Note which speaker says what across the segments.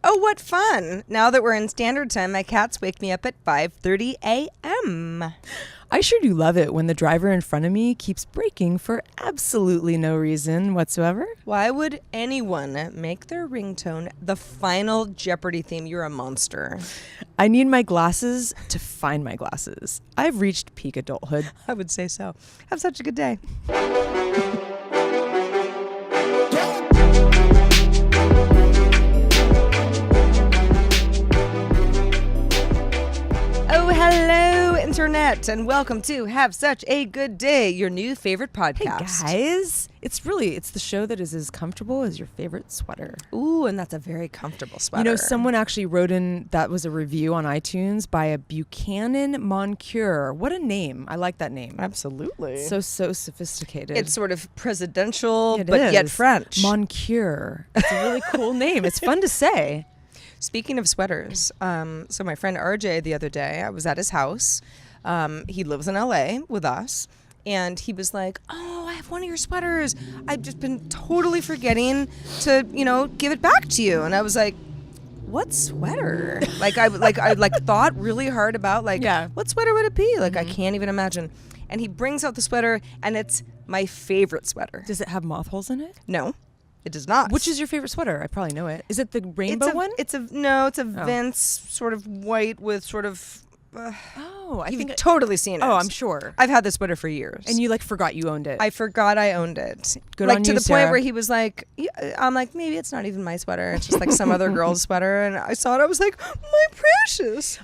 Speaker 1: Oh, what fun. Now that we're in standard time, my cats wake me up at 5:30 a.m.
Speaker 2: I sure do love it when the driver in front of me keeps braking for absolutely no reason whatsoever.
Speaker 1: Why would anyone make their ringtone the final Jeopardy theme? You're a monster.
Speaker 2: I need my glasses to find my glasses. I've reached peak adulthood.
Speaker 1: I would say so. Have such a good day. Oh, hello, Internet, and welcome to Have Such a Good Day, your new favorite podcast.
Speaker 2: Hey, guys. It's the show that is as comfortable as your favorite sweater.
Speaker 1: Ooh, and that's a very comfortable sweater.
Speaker 2: You know, someone actually wrote in, that was a review on iTunes by a Buchanan Moncure. What a name. I like that name.
Speaker 1: Absolutely.
Speaker 2: So sophisticated.
Speaker 1: It's sort of presidential,
Speaker 2: It
Speaker 1: but
Speaker 2: is.
Speaker 1: yet French.
Speaker 2: Moncure. It's a really cool name. It's fun to say.
Speaker 1: Speaking of sweaters, so my friend RJ the other day, I was at his house. He lives in LA with us. And he was like, oh, I have one of your sweaters. I've just been totally forgetting to, give it back to you. And I was like, what sweater? I thought really hard about what sweater would it be? I can't even imagine. And he brings out the sweater and it's my favorite sweater.
Speaker 2: Does it have moth holes in it?
Speaker 1: No, it does not.
Speaker 2: Which is your favorite sweater? I probably know it. Is it the rainbow one?
Speaker 1: It's a Vince sort of white with sort of...
Speaker 2: I
Speaker 1: You've
Speaker 2: think
Speaker 1: totally seen it.
Speaker 2: Oh, I'm sure.
Speaker 1: I've had this sweater for years.
Speaker 2: And you forgot you owned it.
Speaker 1: I forgot I owned it.
Speaker 2: Good on
Speaker 1: to
Speaker 2: you,
Speaker 1: the
Speaker 2: Sarah.
Speaker 1: point where he was like, I'm like, maybe it's not even my sweater. It's just some other girl's sweater. And I saw it. I was like, my precious.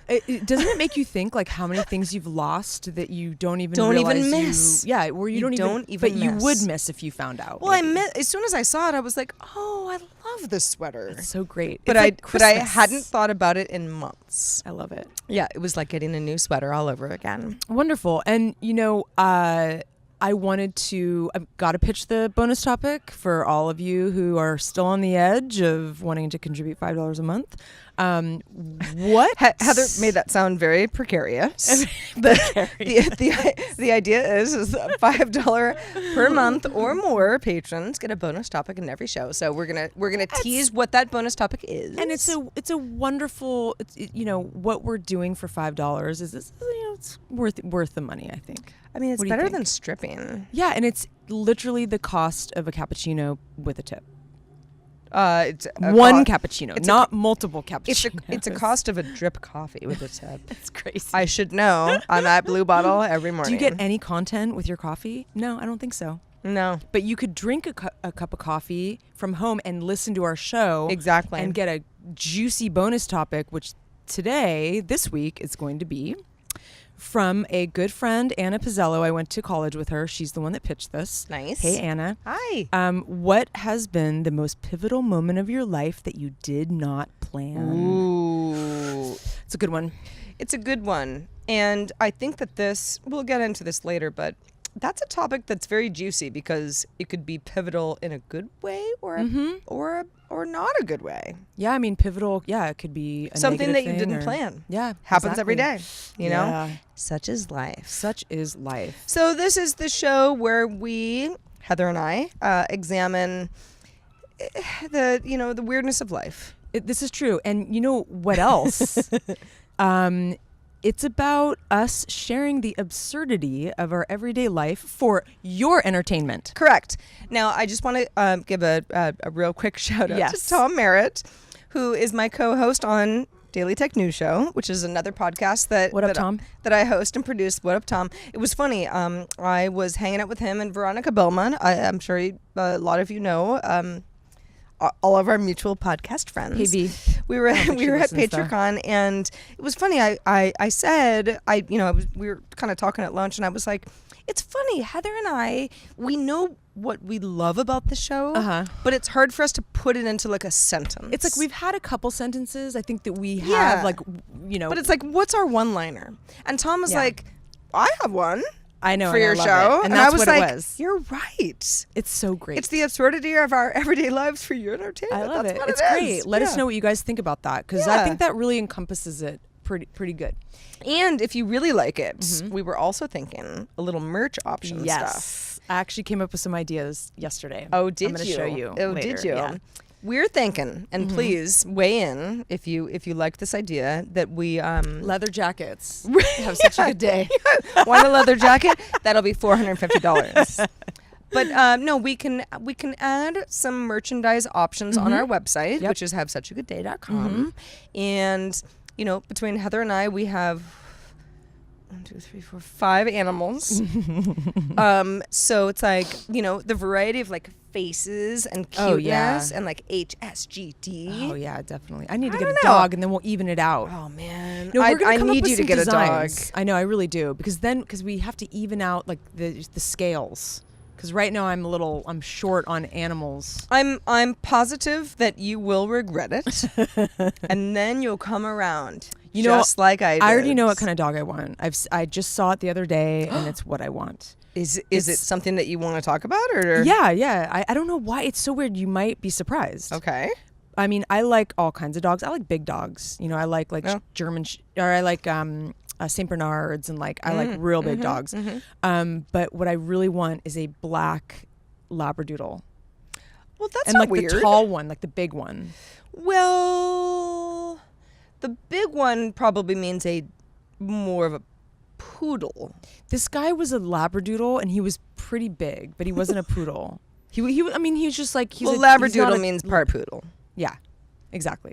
Speaker 2: Doesn't it make you think how many things you've lost that you don't even
Speaker 1: miss?
Speaker 2: Where you don't even
Speaker 1: miss.
Speaker 2: But you would miss if you found out.
Speaker 1: Well, as soon as I saw it, I was like, oh, I love this sweater.
Speaker 2: It's so great.
Speaker 1: But I hadn't thought about it in months.
Speaker 2: I love it.
Speaker 1: Yeah, it was like getting a new sweater all over again.
Speaker 2: Wonderful. And I got to pitch the bonus topic for all of you who are still on the edge of wanting to contribute $5 a month. What?
Speaker 1: Heather made that sound very precarious. The idea is $5 per month or more patrons get a bonus topic in every show. So we're gonna tease what that bonus topic is.
Speaker 2: And it's a wonderful. What we're doing for $5 is it's worth the money. I think.
Speaker 1: I mean, it's better than stripping.
Speaker 2: Yeah, and it's literally the cost of a cappuccino with a tip.
Speaker 1: It's
Speaker 2: one cappuccino, not multiple cappuccinos.
Speaker 1: It's a cost of a drip coffee with a tip.
Speaker 2: That's crazy.
Speaker 1: I should know on that blue bottle every morning.
Speaker 2: Do you get any content with your coffee? No, I don't think so.
Speaker 1: No.
Speaker 2: But you could drink a cup of coffee from home and listen to our show.
Speaker 1: Exactly.
Speaker 2: And get a juicy bonus topic, which this week, is going to be from a good friend, Anna Pizzello. I went to college with her. She's the one that pitched this.
Speaker 1: Nice.
Speaker 2: Hey, Anna.
Speaker 1: Hi.
Speaker 2: What has been the most pivotal moment of your life that you did not plan?
Speaker 1: Ooh.
Speaker 2: It's a good one.
Speaker 1: It's a good one. And I think that we'll get into this later, but that's a topic that's very juicy because it could be pivotal in a good way or not a good way.
Speaker 2: Yeah, I mean, pivotal, it could be
Speaker 1: something that you
Speaker 2: thing
Speaker 1: didn't plan.
Speaker 2: Yeah.
Speaker 1: Happens every day, you know?
Speaker 2: Yeah.
Speaker 1: Such is life.
Speaker 2: Such is life.
Speaker 1: So this is the show where we, Heather and I, examine the weirdness of life.
Speaker 2: This is true. And you know what else? It's about us sharing the absurdity of our everyday life for your entertainment.
Speaker 1: Correct. Now, I just want to give a real quick shout out to Tom Merritt, who is my co-host on Daily Tech News Show, which is another podcast that I host and produce. What up, Tom? It was funny. I was hanging out with him and Veronica Bellman. I'm sure a lot of you know. All of our mutual podcast friends.
Speaker 2: Hey, V.
Speaker 1: We were at PatreonCon, and it was funny. I said we were kind of talking at lunch, and I was like, it's funny. Heather and I, we know what we love about the show, but it's hard for us to put it into a sentence.
Speaker 2: It's we've had a couple sentences. I think that we have but
Speaker 1: it's what's our one-liner? And Tom was like, I have one.
Speaker 2: I know
Speaker 1: for your show,
Speaker 2: and that's
Speaker 1: I was
Speaker 2: what
Speaker 1: like,
Speaker 2: it was.
Speaker 1: You're right.
Speaker 2: It's so great.
Speaker 1: It's the absurdity of our everyday lives for your entertainment.
Speaker 2: I love
Speaker 1: that's
Speaker 2: it.
Speaker 1: What
Speaker 2: it's
Speaker 1: it
Speaker 2: great.
Speaker 1: is.
Speaker 2: Let us know what you guys think about that, because I think that really encompasses it pretty good.
Speaker 1: And if you really like it, we were also thinking a little merch option stuff.
Speaker 2: I actually came up with some ideas yesterday.
Speaker 1: Oh, did
Speaker 2: I'm going to
Speaker 1: you?
Speaker 2: show you.
Speaker 1: Oh,
Speaker 2: later.
Speaker 1: did you?
Speaker 2: Yeah.
Speaker 1: we're thinking, and please weigh in if you like this idea, that we
Speaker 2: Leather jackets. Have such a good day.
Speaker 1: want a leather jacket? That'll be $450. But no, we can add some merchandise options on our website, which is havesuchagoodday.com. And between Heather and I, we have 1, 2, 3, 4, 5 animals. So it's like, the variety of like faces and cuteness and like HSGD.
Speaker 2: Oh yeah, definitely. I need to get a dog, and then we'll even it out.
Speaker 1: Oh man,
Speaker 2: No,
Speaker 1: I need you to get
Speaker 2: designs.
Speaker 1: a dog.
Speaker 2: I know, I really do, because we have to even out like the scales. Because right now I'm short on animals.
Speaker 1: I'm positive that you will regret it, and then you'll come around. Just like I did.
Speaker 2: I already know what kind of dog I want. I just saw it the other day, and it's what I want.
Speaker 1: Is it something that you want to talk about, or?
Speaker 2: Yeah. I don't know why. It's so weird. You might be surprised.
Speaker 1: Okay.
Speaker 2: I mean, I like all kinds of dogs. I like big dogs. I like German, or I like Saint Bernards, and like I like real big dogs. But what I really want is a black Labradoodle.
Speaker 1: Well, that's
Speaker 2: and
Speaker 1: not
Speaker 2: like
Speaker 1: weird.
Speaker 2: The tall one, like the big one.
Speaker 1: Well, the big one probably means more of a poodle.
Speaker 2: This guy was a Labradoodle, and he was pretty big, but he wasn't a poodle. He was just like
Speaker 1: Labradoodle means part poodle.
Speaker 2: Yeah, exactly.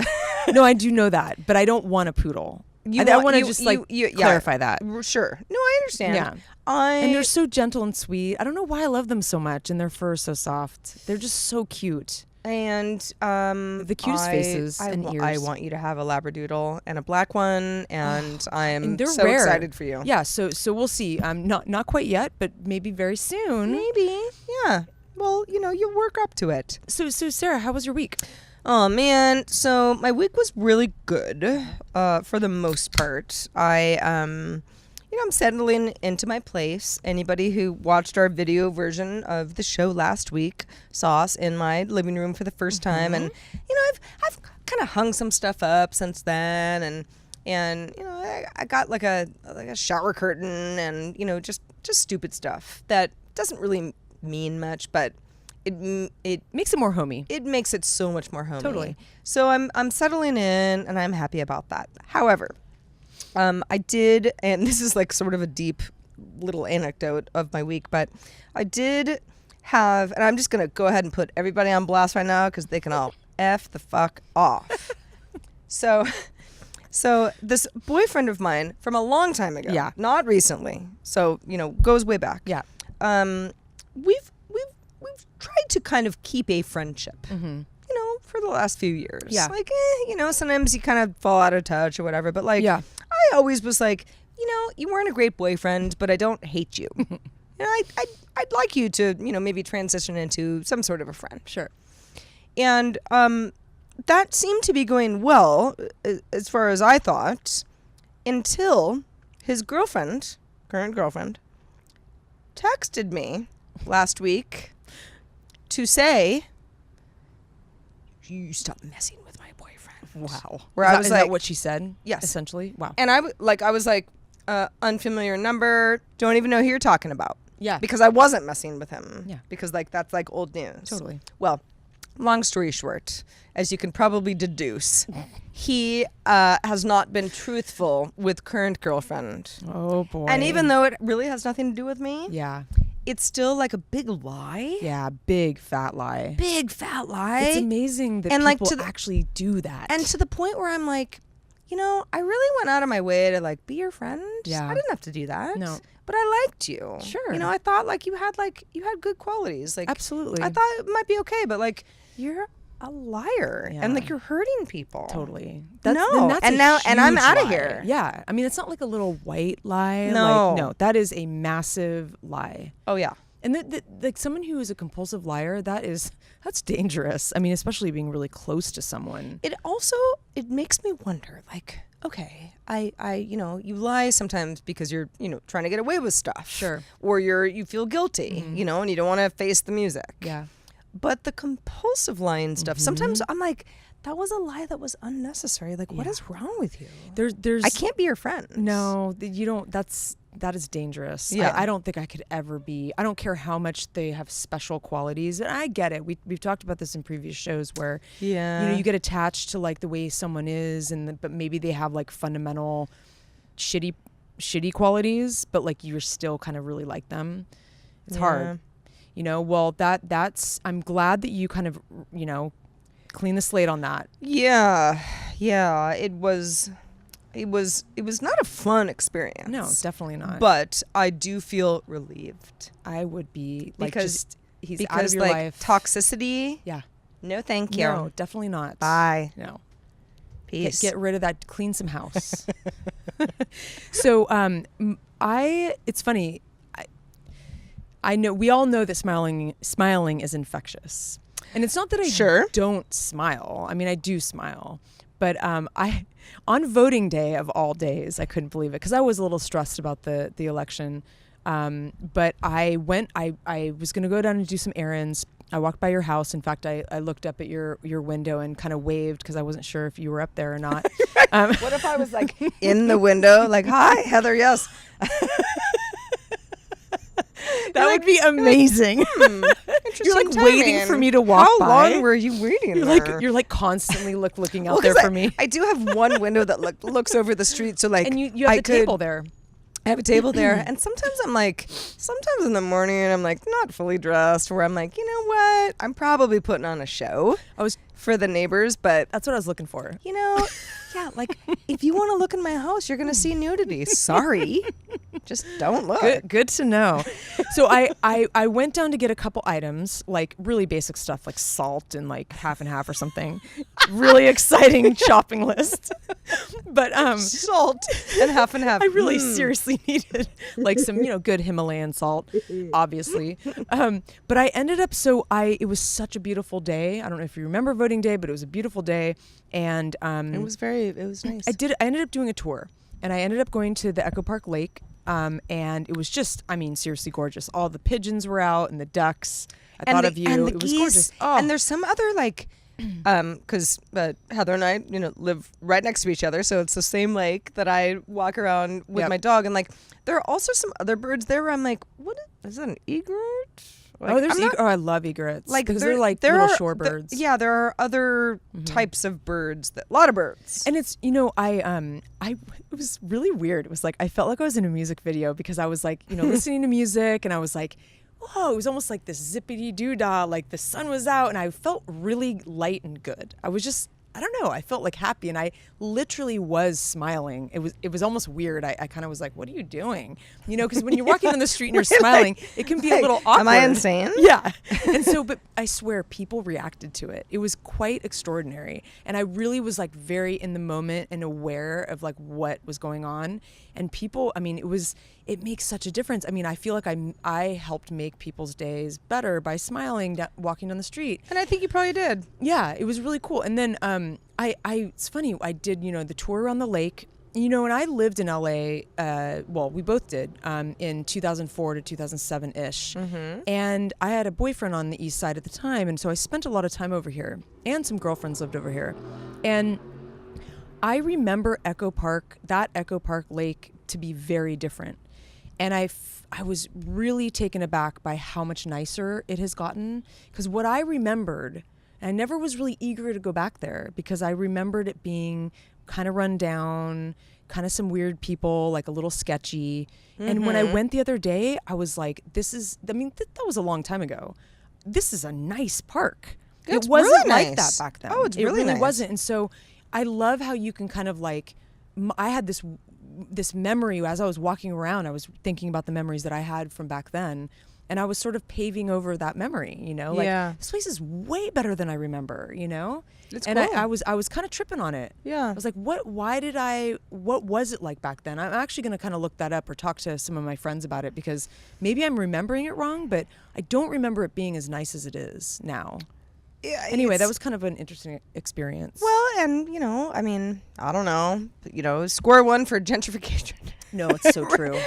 Speaker 2: No, I do know that, but I don't want a poodle. I want to just clarify that.
Speaker 1: Sure. No, I understand.
Speaker 2: Yeah. And they're so gentle and sweet. I don't know why I love them so much, and their fur is so soft. They're just so cute.
Speaker 1: And
Speaker 2: the cutest faces and ears.
Speaker 1: I want you to have a Labradoodle and a black one, and I'm so
Speaker 2: rare.
Speaker 1: excited for you.
Speaker 2: Yeah. So we'll see. Not quite yet, but maybe very soon.
Speaker 1: Maybe. Yeah. Well, you work up to it.
Speaker 2: So Sarah, how was your week?
Speaker 1: Oh man, so my week was really good, for the most part. I'm settling into my place. Anybody who watched our video version of the show last week saw us in my living room for the first time, and I've kind of hung some stuff up since then, and I got like a shower curtain, and just stupid stuff that doesn't really mean much, but it
Speaker 2: makes it more homey.
Speaker 1: It makes it so much more homey.
Speaker 2: Totally.
Speaker 1: So I'm settling in, and I'm happy about that. However, I did, and this is like sort of a deep little anecdote of my week, but I did have, and I'm just going to go ahead and put everybody on blast right now because they can all F the fuck off. So this boyfriend of mine from a long time ago, not recently, so, goes way back.
Speaker 2: Yeah.
Speaker 1: We've tried to kind of keep a friendship, for the last few years.
Speaker 2: Yeah.
Speaker 1: Like, sometimes you kind of fall out of touch or whatever, but like,
Speaker 2: yeah.
Speaker 1: I always was like, you weren't a great boyfriend, but I don't hate you. I'd like you to, maybe transition into some sort of a friend.
Speaker 2: Sure.
Speaker 1: And that seemed to be going well, as far as I thought, until his current girlfriend, texted me last week to say, you stop messing with my boyfriend.
Speaker 2: Wow.
Speaker 1: Where I was
Speaker 2: is
Speaker 1: like,
Speaker 2: that what she said?
Speaker 1: Yes.
Speaker 2: Essentially. Wow.
Speaker 1: And I was like, unfamiliar number, don't even know who you're talking about.
Speaker 2: Yeah.
Speaker 1: Because I wasn't messing with him.
Speaker 2: Yeah.
Speaker 1: Because that's like old news.
Speaker 2: Totally.
Speaker 1: Well, long story short, as you can probably deduce, he has not been truthful with current girlfriend.
Speaker 2: Oh boy.
Speaker 1: And even though it really has nothing to do with me,
Speaker 2: yeah,
Speaker 1: it's still like a big lie.
Speaker 2: Yeah, big fat lie.
Speaker 1: Big fat lie.
Speaker 2: It's amazing that people actually do that.
Speaker 1: And to the point where I'm like, I really went out of my way to like be your friend.
Speaker 2: Yeah.
Speaker 1: I didn't have to do that.
Speaker 2: No.
Speaker 1: But I liked you.
Speaker 2: Sure.
Speaker 1: I thought like you had good qualities. Like
Speaker 2: absolutely.
Speaker 1: I thought it might be okay, but like you're a liar and like you're hurting people.
Speaker 2: Totally.
Speaker 1: And I'm out of here.
Speaker 2: Yeah. I mean, it's not like a little white lie.
Speaker 1: No.
Speaker 2: No, that is a massive lie.
Speaker 1: Oh yeah.
Speaker 2: And like someone who is a compulsive liar, that's dangerous. I mean, especially being really close to someone.
Speaker 1: It makes me wonder, like, okay, you lie sometimes because you're, trying to get away with stuff.
Speaker 2: Sure.
Speaker 1: Or you feel guilty, and you don't want to face the music.
Speaker 2: Yeah.
Speaker 1: But the compulsive lying stuff, sometimes I'm like, that was a lie that was unnecessary. Like, what is wrong with you?
Speaker 2: There's
Speaker 1: I can't be your friend.
Speaker 2: No, you don't. That is dangerous.
Speaker 1: Yeah.
Speaker 2: I don't think I could ever be. I don't care how much they have special qualities. And I get it. We've talked about this in previous shows where you get attached to like the way someone is, but maybe they have like fundamental shitty qualities, but like you're still kind of really like them. It's hard. Well, that's I'm glad that you kind of clean the slate on that.
Speaker 1: Yeah. It was not a fun experience.
Speaker 2: No, definitely not.
Speaker 1: But I do feel relieved.
Speaker 2: I would be like,
Speaker 1: because
Speaker 2: he's out of your
Speaker 1: like
Speaker 2: life.
Speaker 1: Toxicity.
Speaker 2: Yeah.
Speaker 1: No, thank you.
Speaker 2: No, definitely not.
Speaker 1: Bye.
Speaker 2: No.
Speaker 1: Peace.
Speaker 2: Get rid of that. Clean some house. So, it's funny. I know we all know that smiling is infectious. And it's not that I don't smile. I mean, I do smile. But on voting day of all days, I couldn't believe it because I was a little stressed about the election. But I went, I was going to go down and do some errands. I walked by your house. In fact, I looked up at your window and kind of waved because I wasn't sure if you were up there or not.
Speaker 1: What if I was like in the window, like, hi, Heather, yes.
Speaker 2: That would be amazing. You're like waiting for me to walk by.
Speaker 1: How long were you waiting?
Speaker 2: You're like constantly looking out there for me.
Speaker 1: I do have one window that looks over the street, so like,
Speaker 2: and you have the table there.
Speaker 1: I have a table there, and sometimes in the morning I'm like not fully dressed, where I'm like, you know what? I'm probably putting on a show. For the neighbors, but
Speaker 2: that's what I was looking for.
Speaker 1: Yeah, like if you want to look in my house, you're gonna see nudity. Sorry, just don't look.
Speaker 2: Good to know. So I went down to get a couple items, like really basic stuff, like salt and like half and half or something. Really exciting shopping list. But
Speaker 1: salt and half and half.
Speaker 2: I really seriously needed like some good Himalayan salt, obviously. But I ended up it was such a beautiful day. I don't know if you remember voting day, but it was a beautiful day. And
Speaker 1: it was nice.
Speaker 2: I ended up doing a tour, and I ended up going to the Echo Park Lake, and it was just, seriously gorgeous. All the pigeons were out and the ducks. I thought of you.
Speaker 1: And the
Speaker 2: it
Speaker 1: geese,
Speaker 2: was gorgeous. Oh.
Speaker 1: And there's some other like, because Heather and I, live right next to each other, so it's the same lake that I walk around with my dog, and like there are also some other birds there where I'm like, what is that, an egret? Like,
Speaker 2: I love egrets.
Speaker 1: Like
Speaker 2: because they're like little shorebirds.
Speaker 1: There are other types of birds, a lot of birds.
Speaker 2: And it's, it was really weird. It was like, I felt like I was in a music video because I was like, listening to music, and I was like, whoa, it was almost like this zippity doo dah, like the sun was out, and I felt really light and good. I was just, I don't know, I felt like happy, and I literally was smiling. It was almost weird. I kind of was like, what are you doing? Because when you're walking on the street and you're smiling, it can be a little awkward.
Speaker 1: Am I insane?
Speaker 2: Yeah. And so, but I swear people reacted to it. It was quite extraordinary. And I really was like very in the moment and aware of like what was going on. And people, it makes such a difference. I feel like I helped make people's days better by smiling, walking down the street.
Speaker 1: And I think you probably did.
Speaker 2: Yeah, it was really cool. And then it's funny, I did, the tour around the lake, and I lived in LA, we both did, in 2004 to 2007-ish. Mm-hmm. And I had a boyfriend on the east side at the time, and so I spent a lot of time over here, and some girlfriends lived over here. And I remember that Echo Park Lake to be very different. And I was really taken aback by how much nicer it has gotten. Because what I remembered, and I never was really eager to go back there because I remembered it being kind of run down, kind of some weird people, like a little sketchy. Mm-hmm. And when I went the other day, I was like, that was a long time ago. This is a nice park.
Speaker 1: It
Speaker 2: wasn't
Speaker 1: really
Speaker 2: like
Speaker 1: nice.
Speaker 2: that back then.
Speaker 1: Oh, it really nice.
Speaker 2: Wasn't. And so I love how you can kind of like, I had this memory as I was walking around. I was thinking about the memories that I had from back then, and I was sort of paving over that memory. This place is way better than I remember.
Speaker 1: It's
Speaker 2: and
Speaker 1: cool.
Speaker 2: I was kind of tripping on it.
Speaker 1: Yeah,
Speaker 2: I was like, what was it like back then? I'm actually going to kind of look that up or talk to some of my friends about it because maybe I'm remembering it wrong, but I don't remember it being as nice as it is now.
Speaker 1: Yeah,
Speaker 2: anyway, that was kind of an interesting experience.
Speaker 1: Well, and I don't know, score one for gentrification.
Speaker 2: No, it's so true.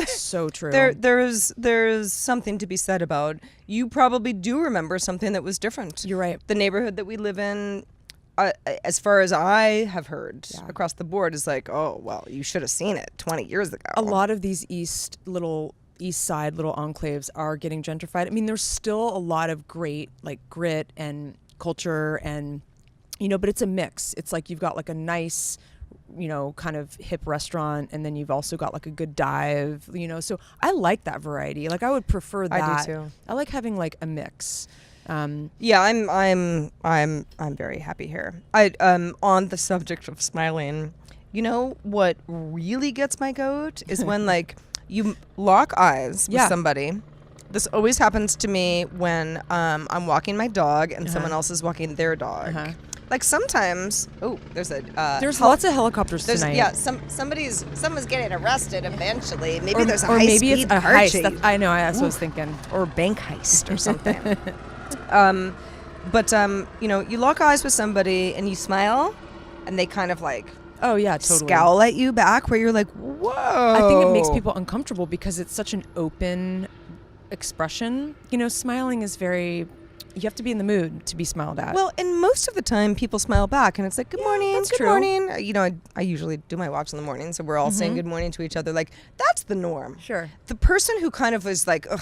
Speaker 1: So
Speaker 2: true.
Speaker 1: There's something to be said about, you probably do remember something that was different.
Speaker 2: You're right.
Speaker 1: The neighborhood that we live in, as far as I have heard across the board, is like, oh, well, you should have seen it 20 years ago.
Speaker 2: A lot of these East Side little enclaves are getting gentrified. I mean, there's still a lot of great like grit and culture and, but it's a mix. It's like you've got like a nice, kind of hip restaurant, and then you've also got like a good dive, so I like that variety. Like I would prefer that.
Speaker 1: I do too.
Speaker 2: I like having like a mix.
Speaker 1: Yeah, I'm very happy here. On the subject of smiling, what really gets my goat is when like you lock eyes with somebody. This always happens to me when I'm walking my dog and someone else is walking their dog. Like sometimes,
Speaker 2: there's lots of helicopters tonight.
Speaker 1: Yeah, someone's getting arrested eventually. Maybe there's a
Speaker 2: or
Speaker 1: high
Speaker 2: maybe
Speaker 1: speed
Speaker 2: it's a
Speaker 1: car
Speaker 2: heist.
Speaker 1: chase.
Speaker 2: I know. That's what I was thinking.
Speaker 1: Or a bank heist or something. But you lock eyes with somebody and you smile, and they kind of like scowl at you back, where you're like, whoa.
Speaker 2: I think it makes people uncomfortable because it's such an open expression. Smiling is very. You have to be in the mood to be smiled at.
Speaker 1: Well, and most of the time people smile back, and it's like, good morning, good morning. I usually do my walks in the morning, so we're all saying good morning to each other. Like, that's the norm.
Speaker 2: Sure.
Speaker 1: The person who kind of is like, ugh,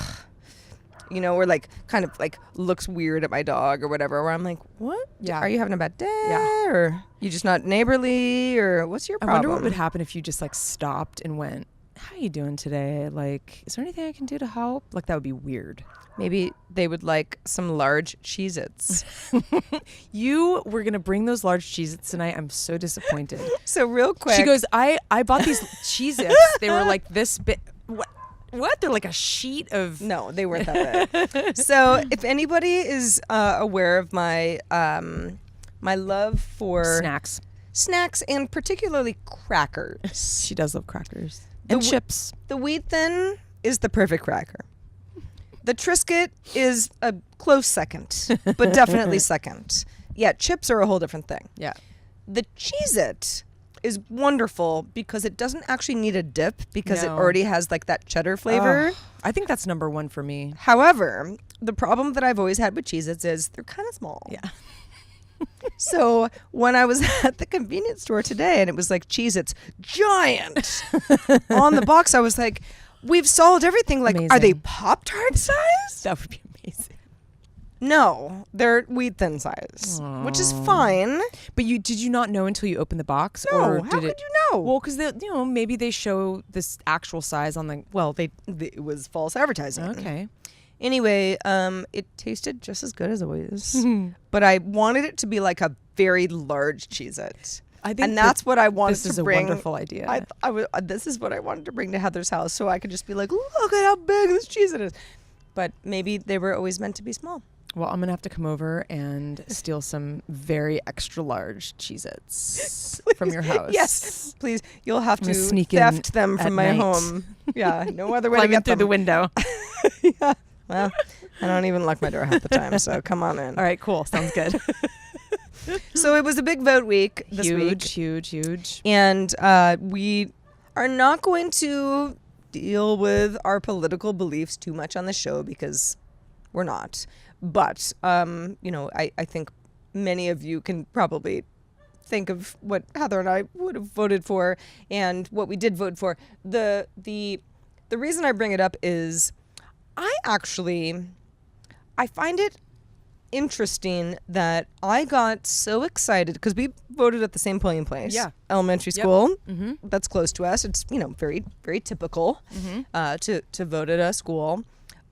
Speaker 1: or like kind of like looks weird at my dog or whatever, where I'm like, what?
Speaker 2: Yeah.
Speaker 1: Are you having a bad day? Or you just not neighborly? Or what's your problem?
Speaker 2: I wonder what would happen if you just like stopped and went, how are you doing today? Like, is there anything I can do to help? Like, that would be weird.
Speaker 1: Maybe they would like some large Cheez-Its.
Speaker 2: You were going to bring those large Cheez-Its tonight. I'm so disappointed.
Speaker 1: So real quick.
Speaker 2: She goes, I bought these Cheez-Its. They were like this big. What? They're like a sheet of...
Speaker 1: No, they weren't that big. So if anybody is aware of my my love for... Snacks and particularly crackers.
Speaker 2: She does love crackers. And chips.
Speaker 1: The Wheat Thin is the perfect cracker. The Triscuit is a close second, but definitely second. Yeah, chips are a whole different thing.
Speaker 2: Yeah.
Speaker 1: The Cheez-It is wonderful because it doesn't actually need a dip because it already has like that cheddar flavor.
Speaker 2: I think that's number one for me.
Speaker 1: However, the problem that I've always had with Cheez-Its is they're kind of small.
Speaker 2: Yeah.
Speaker 1: So when I was at the convenience store today and it was like Cheez-Its giant on the box, I was like, we've solved everything. Like,
Speaker 2: amazing.
Speaker 1: Are they Pop-Tart size?
Speaker 2: That would be amazing.
Speaker 1: No, they're Wheat Thin size, which is fine.
Speaker 2: But did you not know until you opened the box?
Speaker 1: No,
Speaker 2: or
Speaker 1: how
Speaker 2: did
Speaker 1: could you know?
Speaker 2: Well, because maybe they show this actual size on the.
Speaker 1: Well, it was false advertising.
Speaker 2: Okay.
Speaker 1: Anyway, it tasted just as good as always, but I wanted it to be like a very large Cheez-It.
Speaker 2: I think
Speaker 1: and that's what I wanted
Speaker 2: to bring. This is a wonderful idea.
Speaker 1: This is what I wanted to bring to Heather's house, so I could just be like, look at how big this Cheez-It is. But maybe they were always meant to be small.
Speaker 2: Well, I'm going to have to come over and steal some very extra large Cheez-Its from your house.
Speaker 1: Yes, please. You'll have to
Speaker 2: sneak
Speaker 1: theft them from my
Speaker 2: night.
Speaker 1: home. Yeah, no other way to
Speaker 2: Climb
Speaker 1: get
Speaker 2: in through
Speaker 1: them.
Speaker 2: the window.
Speaker 1: Yeah. Well, I don't even lock my door half the time, so come on in.
Speaker 2: All right, cool. Sounds good.
Speaker 1: So it was a big vote week this week.
Speaker 2: Huge.
Speaker 1: And we are not going to deal with our political beliefs too much on the show because we're not. But, I think many of you can probably think of what Heather and I would have voted for and what we did vote for. The reason I bring it up is I find it interesting that I got so excited because we voted at the same polling place.
Speaker 2: Yeah.
Speaker 1: Elementary school.
Speaker 2: Mm-hmm.
Speaker 1: That's close to us. It's, very, very typical to vote at a school.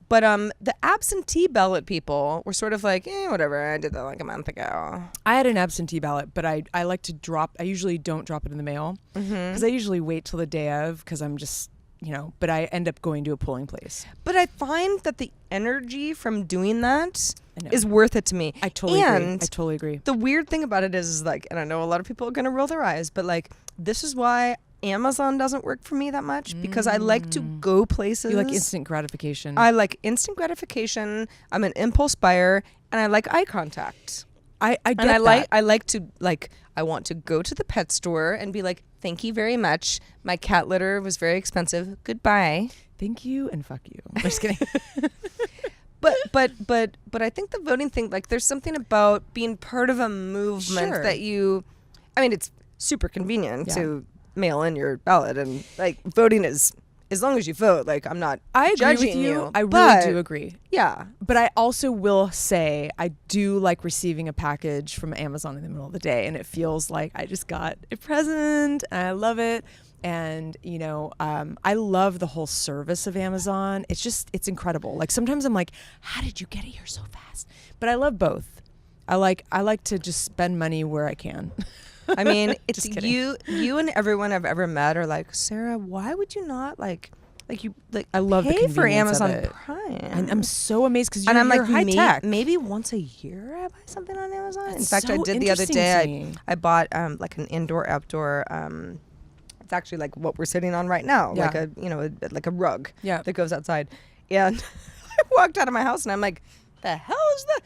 Speaker 1: But the absentee ballot people were sort of like, whatever, I did that like a month ago.
Speaker 2: I had an absentee ballot, but I like to I usually don't drop it in the mail because I usually wait till the day of because I'm just, but I end up going to a polling place.
Speaker 1: But I find that the energy from doing that is worth it to me.
Speaker 2: I totally agree.
Speaker 1: The weird thing about it is like, and I know a lot of people are going to roll their eyes, but like, this is why Amazon doesn't work for me that much because I like to go places.
Speaker 2: You like instant gratification.
Speaker 1: I like instant gratification. I'm an impulse buyer and I like eye contact.
Speaker 2: I get
Speaker 1: and
Speaker 2: that.
Speaker 1: I like to I want to go to the pet store and be like, thank you very much. My cat litter was very expensive. Goodbye.
Speaker 2: Thank you and fuck you. I'm just kidding.
Speaker 1: But I think the voting thing, like, there's something about being part of a movement that I mean, it's super convenient to mail in your ballot, and like voting is, as long as you vote, like, I'm not judging you.
Speaker 2: I really do agree.
Speaker 1: Yeah.
Speaker 2: But I also will say I do like receiving a package from Amazon in the middle of the day, and it feels like I just got a present, and I love it. And, you know, I love the whole service of Amazon. It's incredible. Like, sometimes I'm like, how did you get it here so fast? But I love both. I like to just spend money where I can.
Speaker 1: I mean, it's you and everyone I've ever met are like, Sarah, why would you not I love
Speaker 2: the
Speaker 1: pay for
Speaker 2: convenience
Speaker 1: Amazon
Speaker 2: of it.
Speaker 1: Prime?
Speaker 2: And I'm so amazed because
Speaker 1: I'm like,
Speaker 2: high tech.
Speaker 1: Maybe once a year I buy something on Amazon.
Speaker 2: That's
Speaker 1: in fact,
Speaker 2: so
Speaker 1: I did the other
Speaker 2: interesting
Speaker 1: day.
Speaker 2: to me.
Speaker 1: I bought like an indoor-outdoor. It's actually like what we're sitting on right now, like a rug that goes outside. And I walked out of my house and I'm like, the hell is that?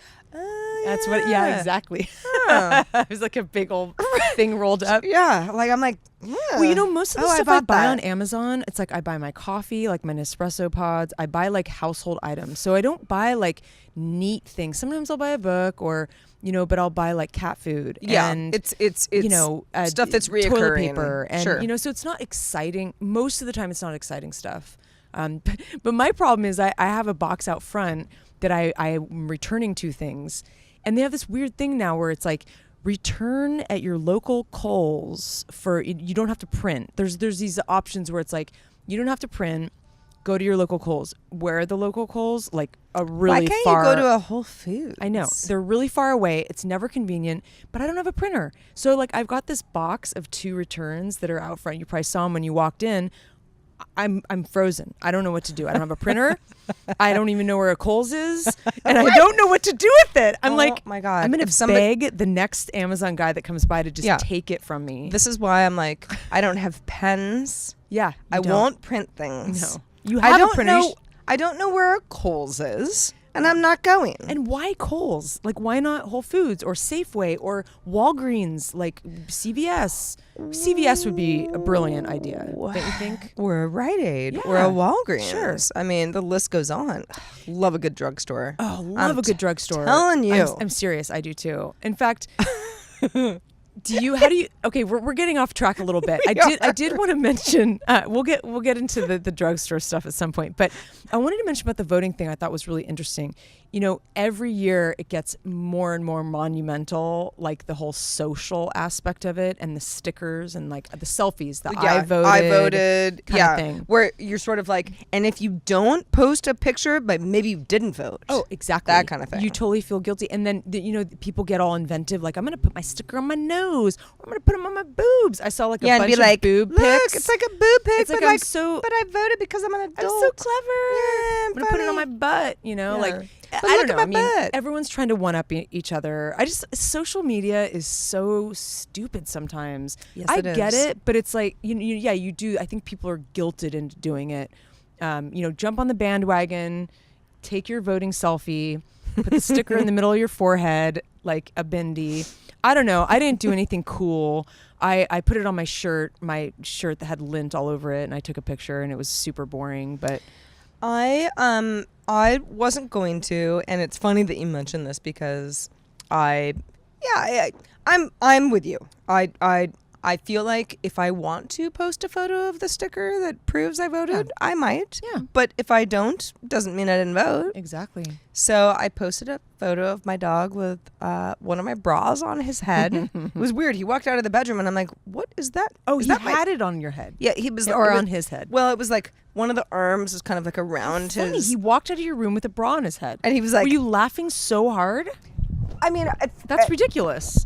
Speaker 2: That's what. Yeah, exactly. It was like a big old thing rolled up.
Speaker 1: Yeah, like I'm like.
Speaker 2: Well, you know, most of the stuff I buy on Amazon, it's like I buy my coffee, like my Nespresso pods. I buy like household items, so I don't buy like neat things. Sometimes I'll buy a book, or but I'll buy like cat food.
Speaker 1: Yeah,
Speaker 2: and
Speaker 1: it's stuff that's reoccurring.
Speaker 2: Toilet paper, and so it's not exciting. Most of the time, it's not exciting stuff. But my problem is I have a box out front that I'm returning to things, and they have this weird thing now where it's like, return at your local Kohl's for, you don't have to print. There's these options where it's like, you don't have to print, go to your local Kohl's. Where are the local Kohl's? Like a really far.
Speaker 1: Why can't you go to a Whole Foods?
Speaker 2: I know. They're really far away. It's never convenient, but I don't have a printer. So like I've got this box of 2 returns that are out front. You probably saw them when you walked in. I'm frozen. I don't know what to do. I don't have a printer. I don't even know where a Kohl's is, and I don't know what to do with it. I'm like,
Speaker 1: my God,
Speaker 2: I'm gonna beg the next Amazon guy that comes by to just take it from me.
Speaker 1: This is why I'm like, I don't have pens.
Speaker 2: Yeah,
Speaker 1: I won't print things.
Speaker 2: No, you have a printer.
Speaker 1: I don't know where a Kohl's is. And I'm not going.
Speaker 2: And why Kohl's? Like, why not Whole Foods or Safeway or Walgreens? Like CVS. CVS would be a brilliant idea, don't you think?
Speaker 1: Or a Rite Aid or a Walgreens. Sure. I mean, the list goes on. Love a good drugstore.
Speaker 2: Oh, love a good drugstore.
Speaker 1: Telling you.
Speaker 2: I'm serious. I do too. In fact, okay, we're getting off track a little bit. I did want to mention, we'll get into the drugstore stuff at some point, but I wanted to mention about the voting thing. I thought was really interesting. Every year it gets more and more monumental, like the whole social aspect of it and the stickers and like the selfies, I voted kind of thing.
Speaker 1: Where you're sort of like, and if you don't post a picture, but maybe you didn't vote.
Speaker 2: Oh, exactly.
Speaker 1: That kind of thing.
Speaker 2: You totally feel guilty. And then, people get all inventive, like, I'm going to put my sticker on my nose, or I'm going to put them on my boobs. I saw like a bunch of boob pics.
Speaker 1: Look, it's like a boob pic,
Speaker 2: it's
Speaker 1: but I voted because I'm an adult.
Speaker 2: I'm so clever.
Speaker 1: Yeah,
Speaker 2: I'm going to put it on my butt, like. But I don't know. Butt. Everyone's trying to one-up each other. Social media is so stupid sometimes.
Speaker 1: Yes,
Speaker 2: I get it, but it's like, you do. I think people are guilted into doing it. Jump on the bandwagon, take your voting selfie, put the sticker in the middle of your forehead like a bindi. I don't know. I didn't do anything cool. I put it on my shirt that had lint all over it, and I took a picture, and it was super boring, but...
Speaker 1: I wasn't going to, and it's funny that you mentioned this because I'm with you. I feel like if I want to post a photo of the sticker that proves I voted, I might.
Speaker 2: Yeah.
Speaker 1: But if I don't, doesn't mean I didn't vote.
Speaker 2: Exactly.
Speaker 1: So I posted a photo of my dog with one of my bras on his head. It was weird. He walked out of the bedroom and I'm like, what is that?
Speaker 2: Oh, he had it on your head.
Speaker 1: Yeah, he was
Speaker 2: on his head.
Speaker 1: Well, it was like one of the arms was kind of like around his.
Speaker 2: Funny. He walked out of your room with a bra on his head.
Speaker 1: And he was like,
Speaker 2: were you laughing so hard?
Speaker 1: I mean,
Speaker 2: that's ridiculous.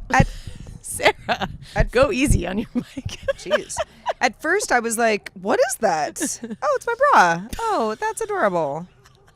Speaker 2: Sarah, go easy on your mic.
Speaker 1: Jeez. At first, I was like, what is that? Oh, it's my bra. Oh, that's adorable.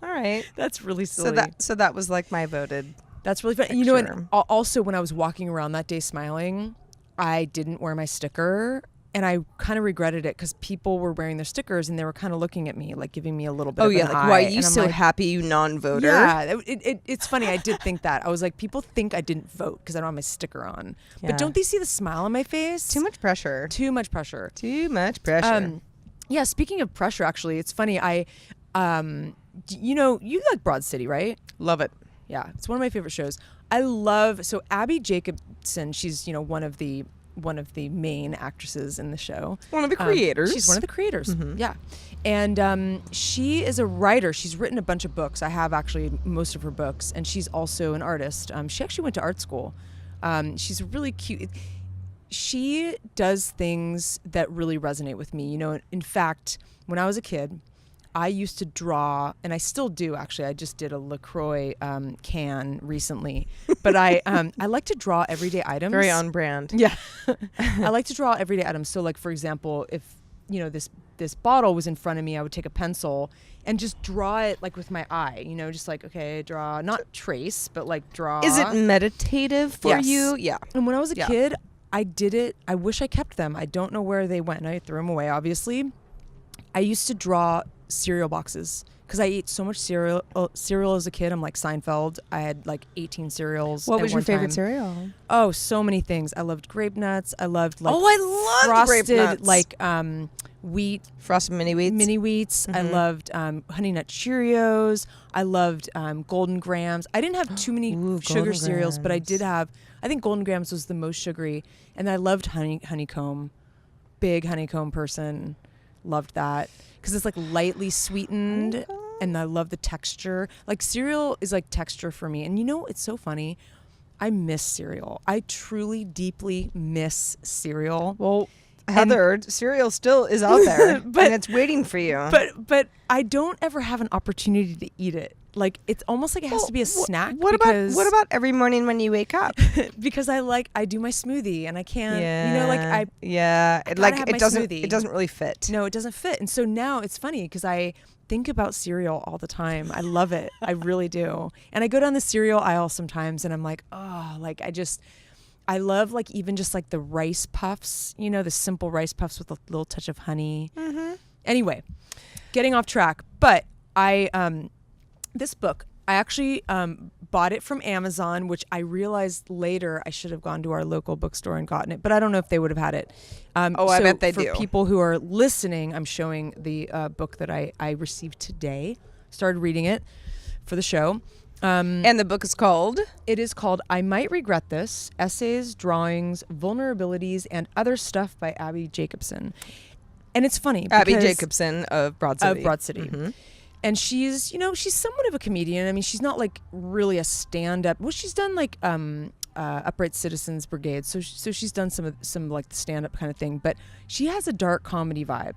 Speaker 1: All right.
Speaker 2: That's really silly.
Speaker 1: So that was like my voted.
Speaker 2: That's really fun.
Speaker 1: Picture.
Speaker 2: And also when I was walking around that day smiling, I didn't wear my sticker. And I kind of regretted it because people were wearing their stickers and they were kind of looking at me, like giving me a little bit of an eye.
Speaker 1: Why are you so happy, you non-voter?
Speaker 2: Yeah, it's funny. I did think that. I was like, people think I didn't vote because I don't have my sticker on. Yeah. But don't they see the smile on my face?
Speaker 1: Too much pressure.
Speaker 2: Too much pressure.
Speaker 1: Too much pressure.
Speaker 2: Yeah, speaking of pressure, actually, it's funny. you like Broad City, right?
Speaker 1: Love it.
Speaker 2: Yeah, it's one of my favorite shows. I love Abbi Jacobson. She's one of the main actresses in the show.
Speaker 1: One of the creators.
Speaker 2: She's one of the creators. Yeah, and she is a writer. She's written a bunch of books. I have actually most of her books, and she's also an artist. She actually went to art school. She's really cute. She does things that really resonate with me. In fact, when I was a kid, I used to draw, and I still do actually. I just did a LaCroix can recently, but I like to draw everyday items.
Speaker 1: Very on brand.
Speaker 2: Yeah, I like to draw everyday items. So, like for example, if this bottle was in front of me, I would take a pencil and just draw it like with my eye. Just like draw, not trace, but like draw.
Speaker 1: Is it meditative for you? Yeah.
Speaker 2: And when I was a kid, I did it. I wish I kept them. I don't know where they went. I threw them away, obviously. I used to draw cereal boxes because I ate so much cereal as a kid. I'm like Seinfeld. I had like 18 cereals.
Speaker 1: What was your favorite cereal?
Speaker 2: Oh, so many things. I loved Grape Nuts. I loved
Speaker 1: I loved
Speaker 2: frosted
Speaker 1: Grape Nuts.
Speaker 2: like wheat.
Speaker 1: Frosted mini wheats.
Speaker 2: Mini wheats. I loved Honey Nut Cheerios. I loved Golden Grams. I didn't have too many sugar cereals, but I did have. I think Golden Grams was the most sugary, and I loved honeycomb. Big honeycomb person. Loved that because it's like lightly sweetened, and I love the texture. Like cereal is like texture for me, and it's so funny. I miss cereal. I truly, deeply miss cereal.
Speaker 1: Well, Heather, cereal still is out there, and it's waiting for you.
Speaker 2: But I don't ever have an opportunity to eat it. Like it's almost like it has to be a snack.
Speaker 1: What about every morning when you wake up?
Speaker 2: Because I do my smoothie and I can't.
Speaker 1: It doesn't really fit.
Speaker 2: No, it doesn't fit. And so now it's funny because I think about cereal all the time. I love it. I really do. And I go down the cereal aisle sometimes and I'm like, I love like even just like the rice puffs, the simple rice puffs with a little touch of honey. Anyway, getting off track, but this book, I actually bought it from Amazon, which I realized later I should have gone to our local bookstore and gotten it, but I don't know if they would have had it.
Speaker 1: I bet they do.
Speaker 2: For people who are listening, I'm showing the book that I received today. Started reading it for the show.
Speaker 1: And the book is called?
Speaker 2: It is called I Might Regret This, Essays, Drawings, Vulnerabilities, and Other Stuff by Abbi Jacobson. And it's funny.
Speaker 1: Abbi Jacobson of Broad City.
Speaker 2: Mm-hmm. And she's, she's somewhat of a comedian. I mean, she's not like really a stand-up. Well, she's done like Upright Citizens Brigade. So she's done some like the stand-up kind of thing. But she has a dark comedy vibe.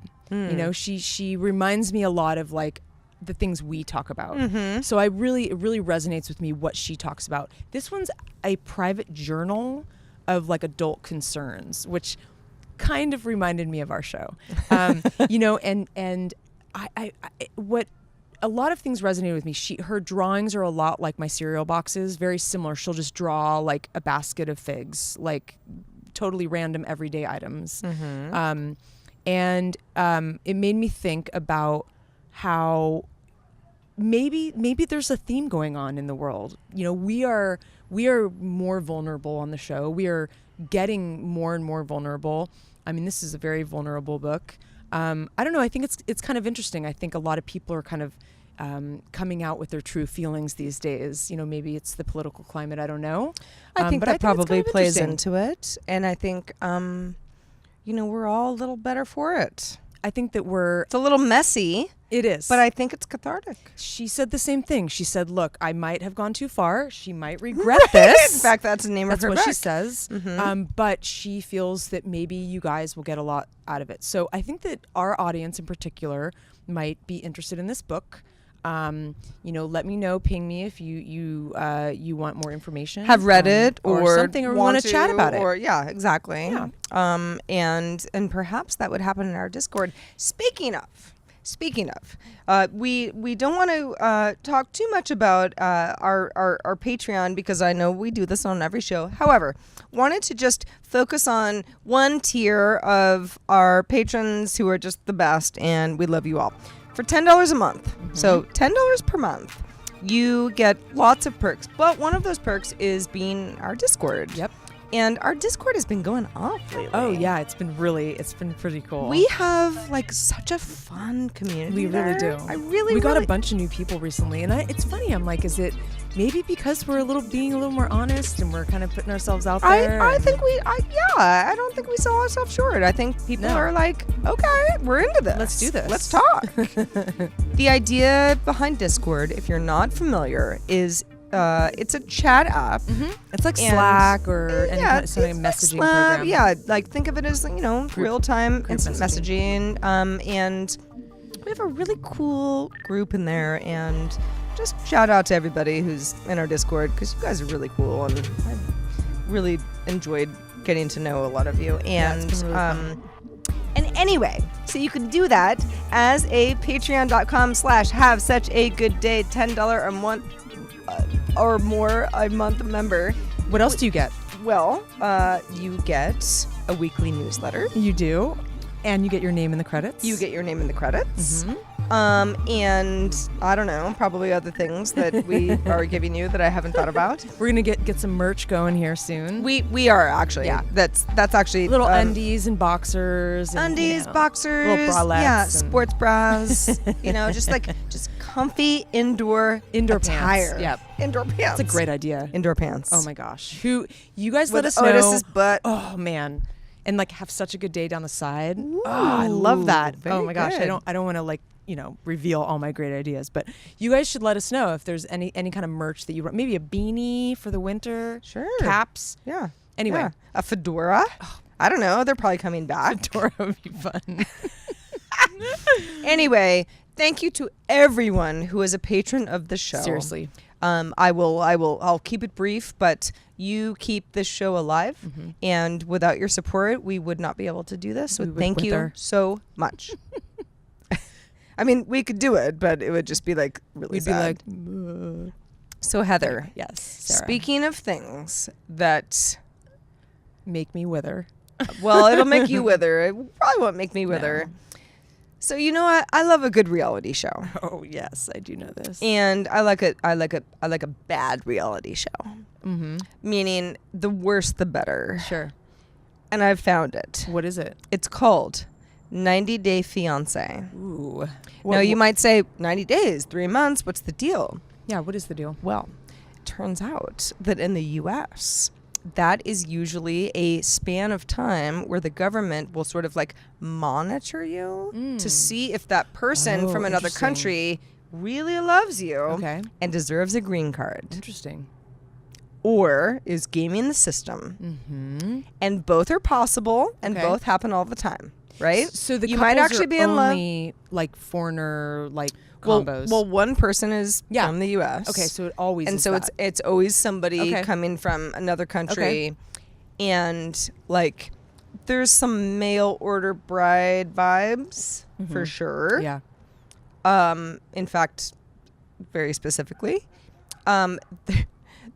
Speaker 2: She reminds me a lot of like the things we talk about. So it really resonates with me what she talks about. This one's a private journal of like adult concerns, which kind of reminded me of our show. And I what a lot of things resonated with me. Her drawings are a lot like my cereal boxes, very similar. She'll just draw like a basket of figs, like totally random everyday items. And it made me think about how maybe there's a theme going on in the world. We are more vulnerable on the show. We are getting more and more vulnerable. I mean, this is a very vulnerable book. I don't know. I think it's kind of interesting. I think a lot of people are kind of coming out with their true feelings these days. Maybe it's the political climate. I don't know.
Speaker 1: I think that probably plays into it. And I think, we're all a little better for it.
Speaker 2: I think that
Speaker 1: it's a little messy.
Speaker 2: It is.
Speaker 1: But I think it's cathartic.
Speaker 2: She said the same thing. She said, look, I might have gone too far. She might regret this.
Speaker 1: In fact, that's the name of her book.
Speaker 2: That's what she says. But she feels that maybe you guys will get a lot out of it. So I think that our audience in particular might be interested in this book. Let me know, ping me if you want more information.
Speaker 1: Have read it or
Speaker 2: something, or want to chat about it.
Speaker 1: Or exactly.
Speaker 2: Yeah.
Speaker 1: And perhaps that would happen in our Discord. Speaking of, we don't want to talk too much about our Patreon because I know we do this on every show. However, wanted to just focus on one tier of our patrons who are just the best, and we love you all. For $10 a month, so $10 per month, you get lots of perks. But one of those perks is being our Discord.
Speaker 2: Yep.
Speaker 1: And our Discord has been going off lately.
Speaker 2: Oh yeah, it's been pretty cool.
Speaker 1: We have like such a fun community.
Speaker 2: We really do. We got a bunch of new people recently, and it's funny. I'm like, is it maybe because we're being a little more honest and we're kind of putting ourselves out there?
Speaker 1: I think I don't think we sell ourselves short. I think people are like, okay, we're into this.
Speaker 2: Let's do this.
Speaker 1: Let's talk. The idea behind Discord, if you're not familiar, is it's a chat app.
Speaker 2: It's like Slack or any kind of messaging
Speaker 1: like
Speaker 2: program.
Speaker 1: Yeah, like think of it as real-time instant messaging. And we have a really cool group in there, and just shout out to everybody who's in our Discord because you guys are really cool, and I really enjoyed getting to know a lot of you. And
Speaker 2: it's been really fun.
Speaker 1: And anyway, so you can do that as a patreon.com/have such a good day, $10 a month or more a month member.
Speaker 2: What else do you get?
Speaker 1: Well, you get a weekly newsletter.
Speaker 2: You do. And you get your name in the credits.
Speaker 1: You get your name in the credits. And I don't know, probably other things that we are giving you that I haven't thought about.
Speaker 2: We're gonna get some merch going here soon.
Speaker 1: We are actually.
Speaker 2: Yeah.
Speaker 1: That's actually
Speaker 2: little undies and boxers. And,
Speaker 1: undies, boxers,
Speaker 2: little bralettes.
Speaker 1: Yeah, sports bras. just comfy indoor attire.
Speaker 2: Pants. Yep.
Speaker 1: Indoor pants.
Speaker 2: That's a great idea.
Speaker 1: Indoor pants.
Speaker 2: Oh my gosh. You guys
Speaker 1: With
Speaker 2: let us know.
Speaker 1: Otis's butt.
Speaker 2: Oh man. And like have such a good day down the side.
Speaker 1: Ooh,
Speaker 2: oh, I love that.
Speaker 1: very
Speaker 2: Oh my gosh.
Speaker 1: good.
Speaker 2: I don't want to reveal all my great ideas, but you guys should let us know if there's any kind of merch that you want. Maybe a beanie for the winter.
Speaker 1: Sure.
Speaker 2: Caps.
Speaker 1: Yeah.
Speaker 2: Anyway.
Speaker 1: Yeah. A fedora. I don't know. They're probably coming back.
Speaker 2: Fedora would be fun.
Speaker 1: Anyway, thank you to everyone who is a patron of the show.
Speaker 2: Seriously.
Speaker 1: I'll keep it brief, but you keep this show alive, and without your support, we would not be able to do this. So thank you so much. I mean, we could do it, but it would just be like really sad.
Speaker 2: We'd be like,
Speaker 1: so Heather,
Speaker 2: yes, Sarah.
Speaker 1: Speaking of things that
Speaker 2: make me wither.
Speaker 1: Well, it'll make you wither. It probably won't make me wither. No. So you know what? I love a good reality show.
Speaker 2: Oh yes, I do know this.
Speaker 1: And I like a bad reality show. Meaning the worse the better.
Speaker 2: Sure.
Speaker 1: And I've found it.
Speaker 2: What is it?
Speaker 1: It's called 90 Day Fiance.
Speaker 2: Ooh.
Speaker 1: Now you might say 90 days, 3 months. What's the deal?
Speaker 2: Yeah. What is the deal?
Speaker 1: Well, it turns out that in the U.S., that is usually a span of time where the government will sort of like monitor you to see if that person from another country really loves you and deserves a green card.
Speaker 2: Interesting.
Speaker 1: Or is gaming the system. And both are possible and both happen all the time, right?
Speaker 2: So the
Speaker 1: you might actually be in love.
Speaker 2: Only like foreigner combos.
Speaker 1: Well, one person is from the U.S.
Speaker 2: Okay, so it always
Speaker 1: and
Speaker 2: is
Speaker 1: so
Speaker 2: that.
Speaker 1: it's always somebody coming from another country, and like there's some mail order bride vibes for sure.
Speaker 2: Yeah.
Speaker 1: In fact, very specifically,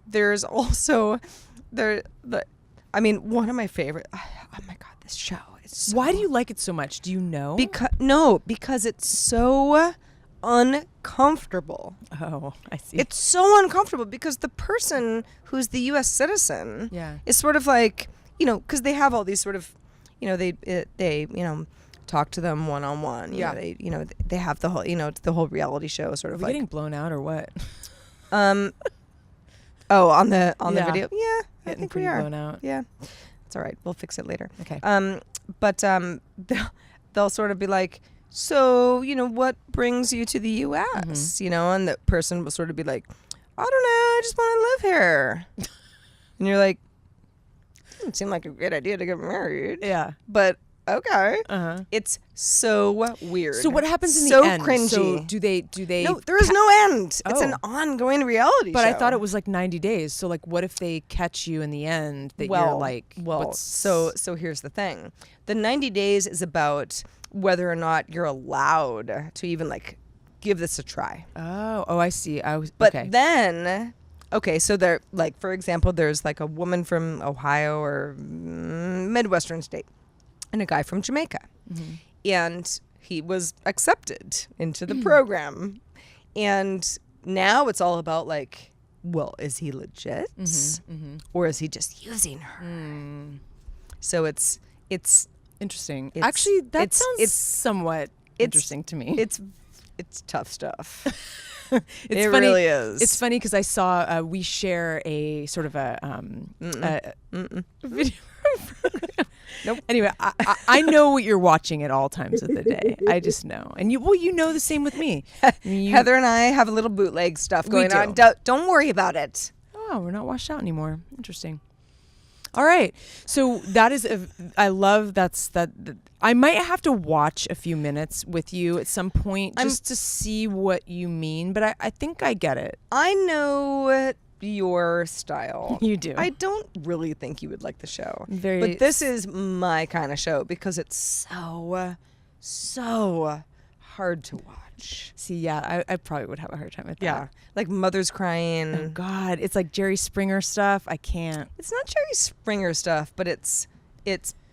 Speaker 1: there's also one of my favorite. Oh my God, this show.
Speaker 2: Why do you like it so much? Do you know?
Speaker 1: Because it's so uncomfortable.
Speaker 2: Oh, I see.
Speaker 1: It's so uncomfortable because the person who's the U.S. citizen is sort of like, because they have all these sort of, they talk to them one-on-one. They have the whole, the whole reality show sort of
Speaker 2: Are we getting blown out or what?
Speaker 1: On the video? Yeah, I think we are.
Speaker 2: Blown out.
Speaker 1: Yeah. It's all right. We'll fix it later.
Speaker 2: Okay.
Speaker 1: But they'll sort of be like, so, what brings you to the U.S.? And the person will sort of be like, I don't know, I just want to live here. And you're like, doesn't seem like a great idea to get married.
Speaker 2: Yeah.
Speaker 1: But okay. It's so weird.
Speaker 2: So what happens in
Speaker 1: the
Speaker 2: end?
Speaker 1: Cringy.
Speaker 2: So do they?
Speaker 1: No, there is no end. It's an ongoing reality show.
Speaker 2: But I thought it was like 90 days. So like, what if they catch you in the end that you're like,
Speaker 1: so here's the thing. The 90 days is about whether or not you're allowed to even like give this a try.
Speaker 2: Oh, I see.
Speaker 1: Then, so there, like, for example, there's like a woman from Ohio or Midwestern state and a guy from Jamaica. And he was accepted into the program. And now it's all about like well, is he legit? Or is he just using her? So it's
Speaker 2: Interesting.
Speaker 1: It's-
Speaker 2: Actually, that
Speaker 1: it's-
Speaker 2: sounds
Speaker 1: it's-
Speaker 2: somewhat interesting to me.
Speaker 1: It's tough stuff.
Speaker 2: It's
Speaker 1: it
Speaker 2: funny.
Speaker 1: really is.
Speaker 2: It's funny because I saw we share a sort of a video program.
Speaker 1: Nope.
Speaker 2: Anyway, I know what you're watching at all times of the day. I just know, and you know the same with me. I mean,
Speaker 1: Heather and I have a little bootleg stuff going
Speaker 2: do.
Speaker 1: on. Don't worry about it.
Speaker 2: Oh, we're not washed out anymore. Interesting. All right. So that is, I love that. I might have to watch a few minutes with you at some point just to see what you mean, but I think I get it.
Speaker 1: I know your style.
Speaker 2: You do.
Speaker 1: I don't really think you would like the show.
Speaker 2: Very.
Speaker 1: But this is my kind of show because it's so hard to watch.
Speaker 2: See, yeah, I probably would have a hard time with that.
Speaker 1: Yeah. Like mothers crying.
Speaker 2: Oh, God. It's like Jerry Springer stuff. I can't.
Speaker 1: It's not Jerry Springer stuff, but it's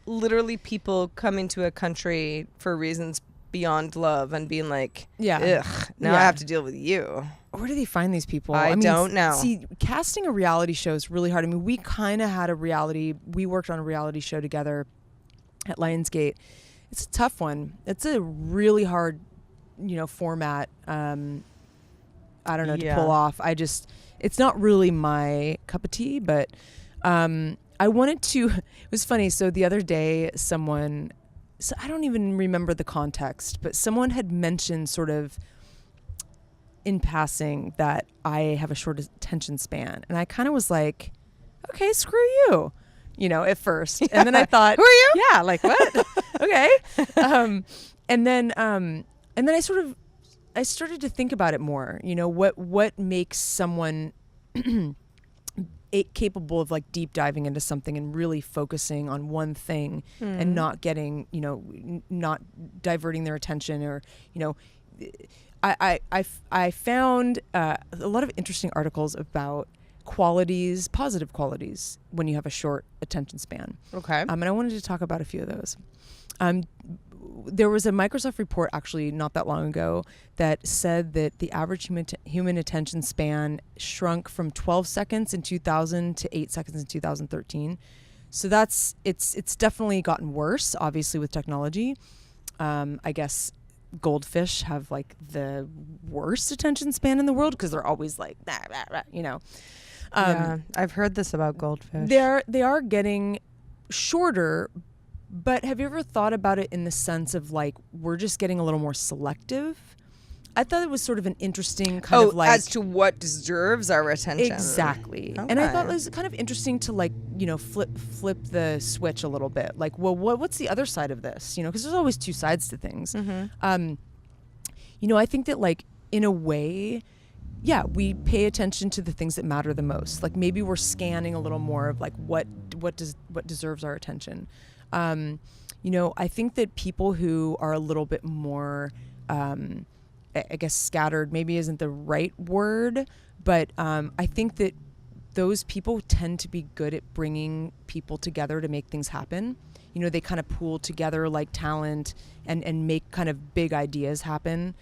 Speaker 1: literally people coming to a country for reasons beyond love and being like,
Speaker 2: Yeah.
Speaker 1: ugh, now I have to deal with you.
Speaker 2: Where do they find these people?
Speaker 1: I mean, don't know.
Speaker 2: See, casting a reality show is really hard. I mean, we kind of had we worked on a reality show together at Lionsgate. It's a tough one. It's a really hard, format. I don't know, to pull off. It's not really my cup of tea, but I wanted to, it was funny. So the other day, so I don't even remember the context, but someone had mentioned sort of in passing that I have a short attention span. And I kind of was like, okay, screw you, at first. And then I thought,
Speaker 1: who are you?
Speaker 2: Yeah, like what? Okay. And then I started to think about it more. What makes someone capable of like deep diving into something and really focusing on one thing and not getting, not diverting their attention or, I found a lot of interesting articles about positive qualities when you have a short attention span.
Speaker 1: Okay.
Speaker 2: And I wanted to talk about a few of those. There was a Microsoft report actually not that long ago that said that the average human attention span shrunk from 12 seconds in 2000 to 8 seconds in 2013. So it's definitely gotten worse, obviously, with technology. I guess goldfish have like the worst attention span in the world because they're always like, blah, blah, blah,
Speaker 1: yeah, I've heard this about goldfish.
Speaker 2: They are getting shorter. But have you ever thought about it in the sense of like we're just getting a little more selective? I thought it was sort of an interesting kind of like
Speaker 1: as to what deserves our attention.
Speaker 2: Exactly.
Speaker 1: Okay.
Speaker 2: And I thought it was kind of interesting to like, flip the switch a little bit. Like, well, what's the other side of this? Because there's always two sides to things. I think that like in a way, yeah, we pay attention to the things that matter the most. Like maybe we're scanning a little more of like what deserves our attention. I think that people who are a little bit more, I guess scattered maybe isn't the right word, but I think that those people tend to be good at bringing people together to make things happen. They kind of pool together like talent and make kind of big ideas happen.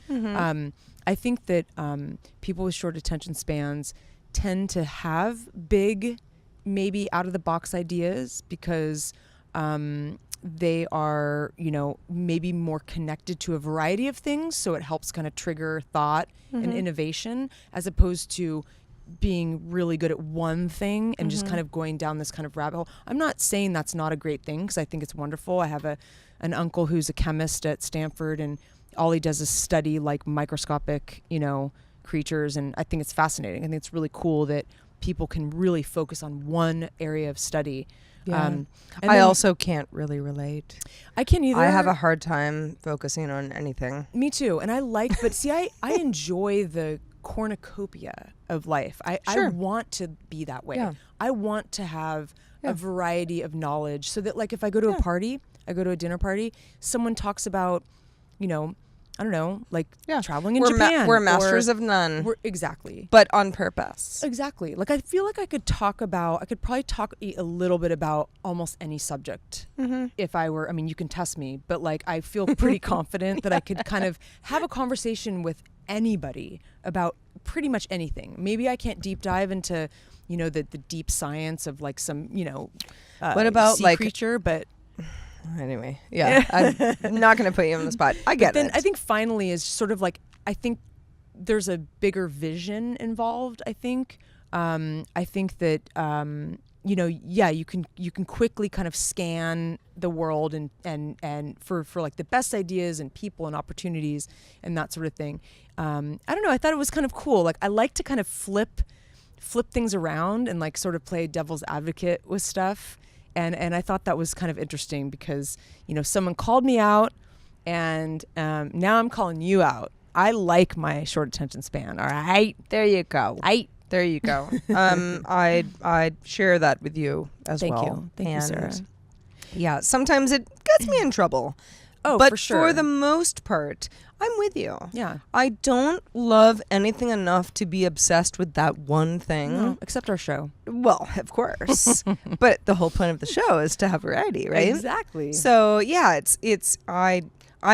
Speaker 2: I think that people with short attention spans tend to have big, maybe out of the box ideas because they are, maybe more connected to a variety of things. So it helps kind of trigger thought and innovation as opposed to being really good at one thing and just kind of going down this kind of rabbit hole. I'm not saying that's not a great thing because I think it's wonderful. I have an uncle who's a chemist at Stanford and all he does is study like microscopic, creatures. And I think it's fascinating. I think it's really cool that people can really focus on one area of study.
Speaker 1: Yeah. I also can't really relate.
Speaker 2: I can't either.
Speaker 1: I have a hard time focusing on anything.
Speaker 2: Me too. And but see, I enjoy the cornucopia of life. I want to be that way. Yeah. I want to have a variety of knowledge so that like if I go to a party, I go to a dinner party, someone talks about, I don't know, like traveling in Japan.
Speaker 1: We're masters of none.
Speaker 2: Exactly.
Speaker 1: But on purpose.
Speaker 2: Exactly. Like I feel like I could probably talk a little bit about almost any subject if I were, you can test me, but like I feel pretty confident that I could kind of have a conversation with anybody about pretty much anything. Maybe I can't deep dive into, the deep science of like some,
Speaker 1: what about
Speaker 2: sea
Speaker 1: like
Speaker 2: creature, but
Speaker 1: anyway, yeah, I'm not going to put you on the spot. I get it.
Speaker 2: I think finally is sort of like, I think there's a bigger vision involved. I think that, you can quickly kind of scan the world and for like the best ideas and people and opportunities and that sort of thing. I don't know. I thought it was kind of cool. Like I like to kind of flip things around and like sort of play devil's advocate with stuff. And I thought that was kind of interesting because, someone called me out and now I'm calling you out. I like my short attention span. All right.
Speaker 1: There you go. There you go. I share that with you as well.
Speaker 2: Thank you, Sarah.
Speaker 1: Yeah, sometimes it gets me in trouble.
Speaker 2: Oh,
Speaker 1: but
Speaker 2: for sure.
Speaker 1: For the most part, I'm with you.
Speaker 2: Yeah.
Speaker 1: I don't love anything enough to be obsessed with that one thing.
Speaker 2: No, except our show.
Speaker 1: Well, of course. But the whole point of the show is to have variety, right?
Speaker 2: Exactly.
Speaker 1: So yeah, I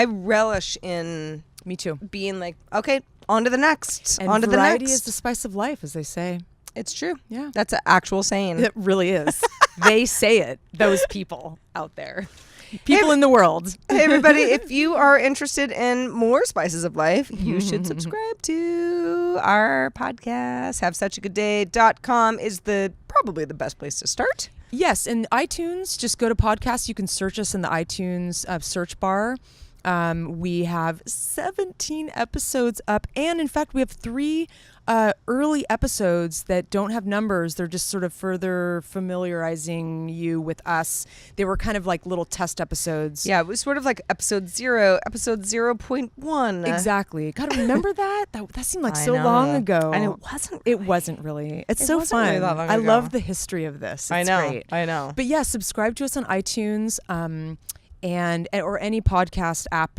Speaker 1: relish in
Speaker 2: Me too.
Speaker 1: being like, okay, on to the next.
Speaker 2: And
Speaker 1: on to the next.
Speaker 2: variety is the spice of life, as they say.
Speaker 1: It's true.
Speaker 2: Yeah.
Speaker 1: That's an actual saying.
Speaker 2: It really is. They say it. Those people out there. People in the world.
Speaker 1: Hey, everybody, if you are interested in more spices of life, you should subscribe to our podcast. HaveSuchAGoodDay.com is probably the best place to start.
Speaker 2: Yes, and iTunes, just go to podcasts. You can search us in the iTunes search bar. We have 17 episodes up, and in fact, we have 3 early episodes that don't have numbers. They're just sort of further familiarizing you with us. They were kind of like little test episodes.
Speaker 1: Yeah, it was sort of like episode 0, episode 0.1.
Speaker 2: Exactly. God, remember that? That seemed like
Speaker 1: I
Speaker 2: so
Speaker 1: know.
Speaker 2: long ago.
Speaker 1: And it wasn't.
Speaker 2: It wasn't really. It's so
Speaker 1: wasn't
Speaker 2: fun.
Speaker 1: really that long
Speaker 2: I
Speaker 1: ago.
Speaker 2: love the history of this. It's great.
Speaker 1: I know.
Speaker 2: But yeah, subscribe to us on iTunes. And or any podcast app,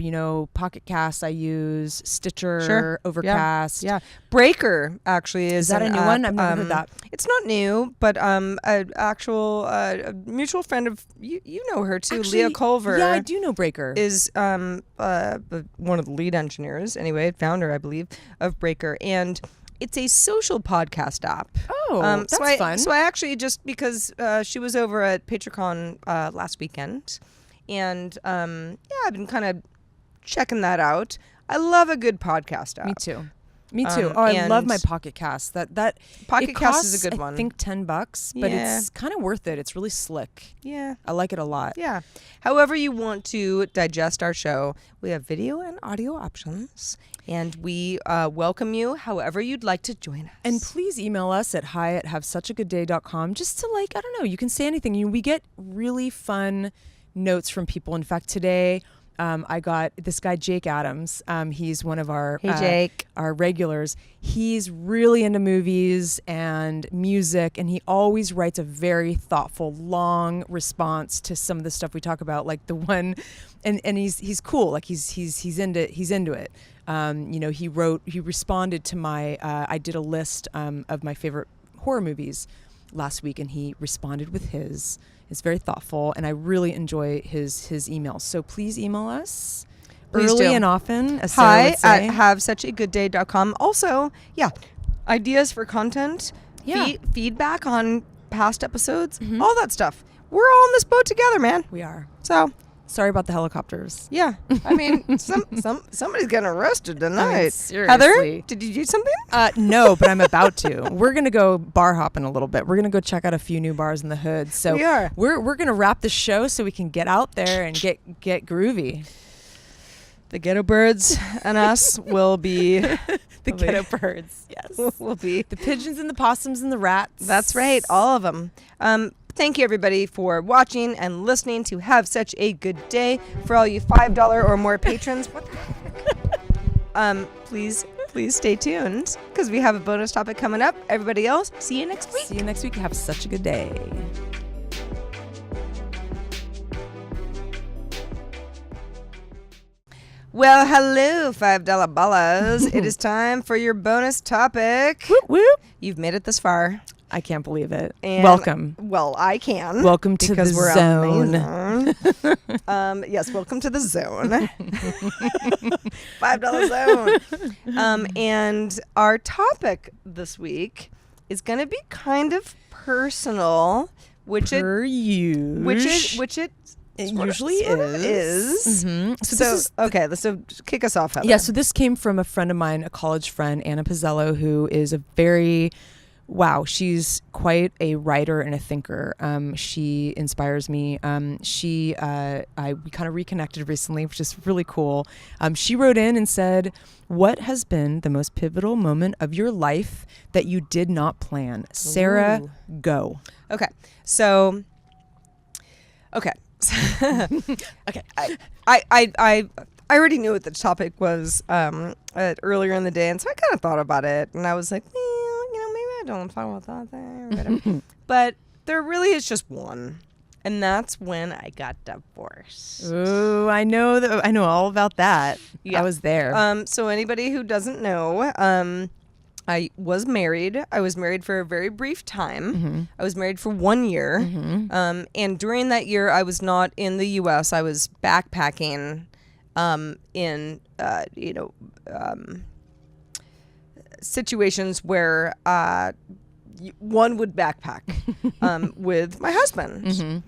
Speaker 2: Pocket Cast I use, Stitcher,
Speaker 1: Sure.
Speaker 2: Overcast.
Speaker 1: Yeah. Breaker actually is
Speaker 2: that a
Speaker 1: an
Speaker 2: new
Speaker 1: app.
Speaker 2: one? I've never heard that.
Speaker 1: It's not new, but a mutual friend of you know her too,
Speaker 2: Actually,
Speaker 1: Leah Culver.
Speaker 2: Yeah, I do know Breaker.
Speaker 1: Is one of the lead engineers, anyway, founder, I believe, of Breaker, and it's a social podcast app.
Speaker 2: Oh, that's fun.
Speaker 1: So I actually, just because she was over at PatreCon last weekend, and I've been kind of checking that out. I love a good podcast app.
Speaker 2: Me too. I love my Pocket Cast. That
Speaker 1: Pocket Cast is a good one.
Speaker 2: I think $10, but it's kind of worth it. It's really slick.
Speaker 1: Yeah.
Speaker 2: I like it a lot.
Speaker 1: Yeah. However you want to digest our show, we have video and audio options, and we welcome you however you'd like to join us.
Speaker 2: And please email us at hi@havesuchAgoodday.com just to I don't know, you can say anything. We get really fun notes from people. In fact, today I got this guy Jake Adams. He's one of our our regulars. He's really into movies and music, and he always writes a very thoughtful, long response to some of the stuff we talk about. Like the one, and he's cool. Like he's into it. He responded to my. I did a list of my favorite horror movies last week, and he responded with his. It's very thoughtful, and I really enjoy his emails. So please email us early and often, as Sarah would say.
Speaker 1: Hi@havesuchAgoodday.com. Also, ideas for content, feedback on past episodes, all that stuff. We're all in this boat together, man.
Speaker 2: We are.
Speaker 1: So
Speaker 2: sorry about the helicopters.
Speaker 1: Yeah, I mean, somebody's getting arrested tonight.
Speaker 2: Seriously.
Speaker 1: Heather, did you do something?
Speaker 2: No, but I'm about to. We're gonna go bar hopping a little bit. We're gonna go check out a few new bars in the hood. So
Speaker 1: we are.
Speaker 2: We're gonna wrap the show so we can get out there and get groovy.
Speaker 1: The ghetto birds and us will be
Speaker 2: the ghetto birds. Yes,
Speaker 1: will be
Speaker 2: the pigeons and the possums and the rats.
Speaker 1: That's right, all of them. Thank you, everybody, for watching and listening to Have Such a Good Day. For all you $5 or more patrons, what the heck? Please stay tuned, because we have a bonus topic coming up. Everybody else, see you next week.
Speaker 2: See you next week. Have such a good day.
Speaker 1: Well, hello, $5 ballas. It is time for your bonus topic.
Speaker 2: Whoop, whoop.
Speaker 1: You've made it this far.
Speaker 2: I can't believe it.
Speaker 1: And
Speaker 2: welcome.
Speaker 1: Well, I can.
Speaker 2: Welcome to
Speaker 1: because
Speaker 2: the
Speaker 1: we're
Speaker 2: zone.
Speaker 1: Amazing. zone. Yes, welcome to the zone. $5 zone. And our topic this week is going to be kind of personal, which it
Speaker 2: usually is. Mm-hmm.
Speaker 1: So let's kick us off, Heather.
Speaker 2: Yeah, so this came from a friend of mine, a college friend, Anna Pizzello, who is a very, she's quite a writer and a thinker. She inspires me. We kind of reconnected recently, which is really cool. She wrote in and said, "What has been the most pivotal moment of your life that you did not plan?" Sarah, go.
Speaker 1: Okay. So, okay. I already knew what the topic was earlier in the day, and so I kind of thought about it, and I was like, well, maybe I don't talk about that thing, or whatever. But there really is just one, and that's when I got divorced.
Speaker 2: Oh, I know all about that.
Speaker 1: Yeah.
Speaker 2: I was there.
Speaker 1: So anybody who doesn't know, I was married. I was married for a very brief time.
Speaker 2: Mm-hmm.
Speaker 1: I was married for 1 year.
Speaker 2: Mm-hmm.
Speaker 1: And during that year, I was not in the U.S. I was backpacking in, situations where one would backpack with my husband.
Speaker 2: Mm-hmm.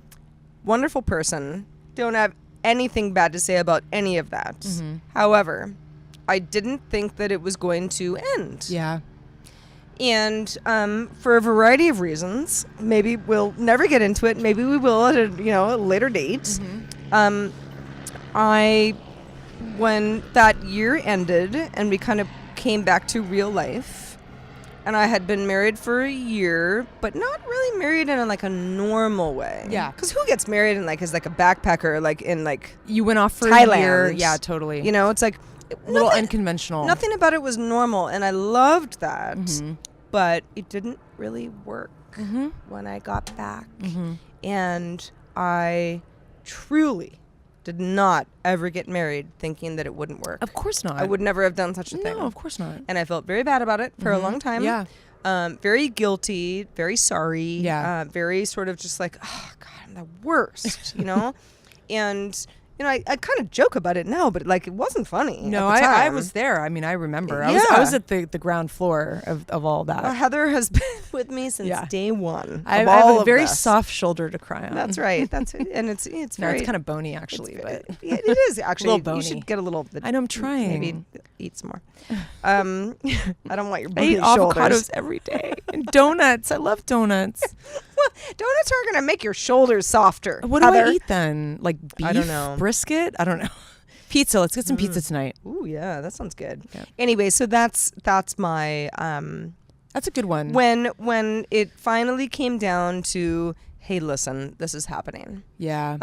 Speaker 1: Wonderful person. Don't have anything bad to say about any of that.
Speaker 2: Mm-hmm.
Speaker 1: However, I didn't think that it was going to end.
Speaker 2: Yeah.
Speaker 1: And for a variety of reasons, maybe we'll never get into it. Maybe we will at a later date.
Speaker 2: Mm-hmm.
Speaker 1: When that year ended and we kind of came back to real life, and I had been married for a year, but not really married in a normal way.
Speaker 2: Yeah.
Speaker 1: Because who gets married as a backpacker, in
Speaker 2: You went off for
Speaker 1: Thailand.
Speaker 2: a year. Yeah, totally.
Speaker 1: It's
Speaker 2: a little unconventional.
Speaker 1: Nothing about it was normal, and I loved that.
Speaker 2: Mm-hmm.
Speaker 1: But it didn't really work
Speaker 2: Mm-hmm.
Speaker 1: when I got back.
Speaker 2: Mm-hmm.
Speaker 1: And I truly did not ever get married thinking that it wouldn't work.
Speaker 2: Of course not.
Speaker 1: I would never have done such a thing.
Speaker 2: No, of course not.
Speaker 1: And I felt very bad about it for a
Speaker 2: Mm-hmm.
Speaker 1: long time.
Speaker 2: Yeah.
Speaker 1: Very guilty, very sorry.
Speaker 2: Yeah.
Speaker 1: Very sort of just oh, God, I'm the worst, And... I kind of joke about it now, but it wasn't funny.
Speaker 2: No,
Speaker 1: at the
Speaker 2: I
Speaker 1: time.
Speaker 2: was there. I mean, I remember.
Speaker 1: Yeah.
Speaker 2: I was at the ground floor of all that.
Speaker 1: Well, Heather has been with me since day one.
Speaker 2: I
Speaker 1: of
Speaker 2: have
Speaker 1: all
Speaker 2: a
Speaker 1: of
Speaker 2: very
Speaker 1: this.
Speaker 2: soft shoulder to cry on.
Speaker 1: That's right. It's
Speaker 2: No,
Speaker 1: very.
Speaker 2: it's kind of bony actually, but
Speaker 1: It is actually.
Speaker 2: little bony.
Speaker 1: You should get a little.
Speaker 2: I know I'm trying.
Speaker 1: Maybe eat some more. I don't want your
Speaker 2: I
Speaker 1: bony
Speaker 2: eat
Speaker 1: shoulders.
Speaker 2: avocados every day and donuts. I love donuts.
Speaker 1: Well, donuts are gonna make your shoulders softer.
Speaker 2: What do
Speaker 1: Heather.
Speaker 2: I eat then? Like beef?
Speaker 1: I don't know.
Speaker 2: Brisket? I don't know. Pizza. Let's get some pizza tonight.
Speaker 1: Ooh, yeah, that sounds good.
Speaker 2: Yeah.
Speaker 1: Anyway, so that's my
Speaker 2: That's a good one.
Speaker 1: when it finally came down to, hey, listen, this is happening.
Speaker 2: Yeah.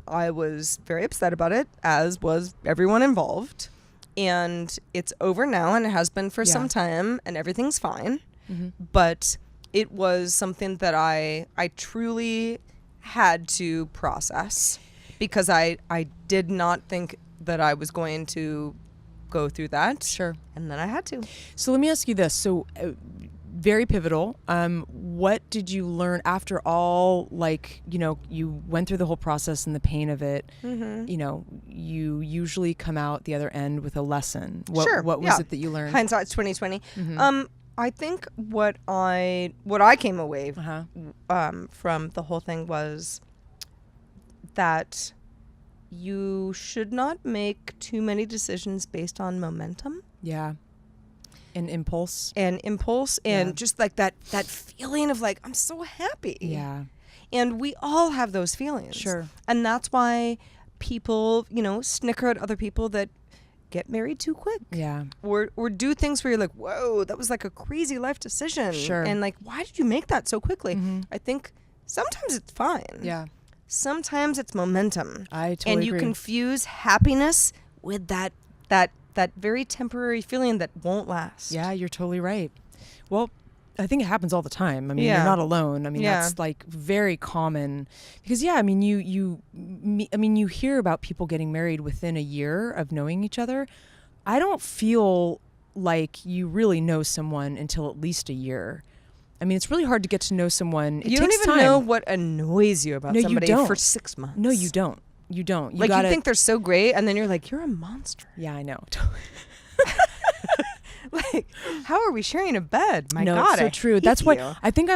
Speaker 1: I was very upset about it, as was everyone involved. And it's over now, and it has been for some time, and everything's fine.
Speaker 2: Mm-hmm.
Speaker 1: But it was something that I truly had to process, because I did not think that I was going to go through that.
Speaker 2: Sure.
Speaker 1: And then I had to.
Speaker 2: So let me ask you this. So very pivotal. What did you learn after all, you went through the whole process and the pain of it,
Speaker 1: Mm-hmm.
Speaker 2: you usually come out the other end with a lesson. What was it that you learned?
Speaker 1: Hindsight's 20/20.
Speaker 2: Mm-hmm.
Speaker 1: I think what I came away from the whole thing was that you should not make too many decisions based on momentum.
Speaker 2: Yeah. And impulse.
Speaker 1: And just that feeling of I'm so happy.
Speaker 2: Yeah.
Speaker 1: And we all have those feelings.
Speaker 2: Sure.
Speaker 1: And that's why people, snicker at other people that get married too quick.
Speaker 2: Yeah.
Speaker 1: Or do things where you're like, whoa, that was a crazy life decision.
Speaker 2: Sure.
Speaker 1: And why did you make that so quickly?
Speaker 2: Mm-hmm.
Speaker 1: I think sometimes it's fine.
Speaker 2: Yeah.
Speaker 1: Sometimes it's momentum.
Speaker 2: I totally
Speaker 1: And you
Speaker 2: agree.
Speaker 1: confuse happiness with that very temporary feeling that won't last.
Speaker 2: Yeah, you're totally right. Well, I think it happens all the time. I mean,
Speaker 1: Yeah.
Speaker 2: you're not alone. I mean,
Speaker 1: Yeah.
Speaker 2: that's very common because I mean, you hear about people getting married within a year of knowing each other. I don't feel like you really know someone until at least a year. I mean, it's really hard to get to know someone. It
Speaker 1: You don't
Speaker 2: takes
Speaker 1: even
Speaker 2: time.
Speaker 1: know what annoys you about
Speaker 2: No, you
Speaker 1: somebody
Speaker 2: don't.
Speaker 1: for 6 months.
Speaker 2: No, you don't. You don't.
Speaker 1: You think they're so great, and then you're like, you're a monster.
Speaker 2: Yeah, I know.
Speaker 1: Like, how are we sharing a bed? My
Speaker 2: no,
Speaker 1: God,
Speaker 2: it's so
Speaker 1: I
Speaker 2: true.
Speaker 1: hate
Speaker 2: That's
Speaker 1: you.
Speaker 2: why I think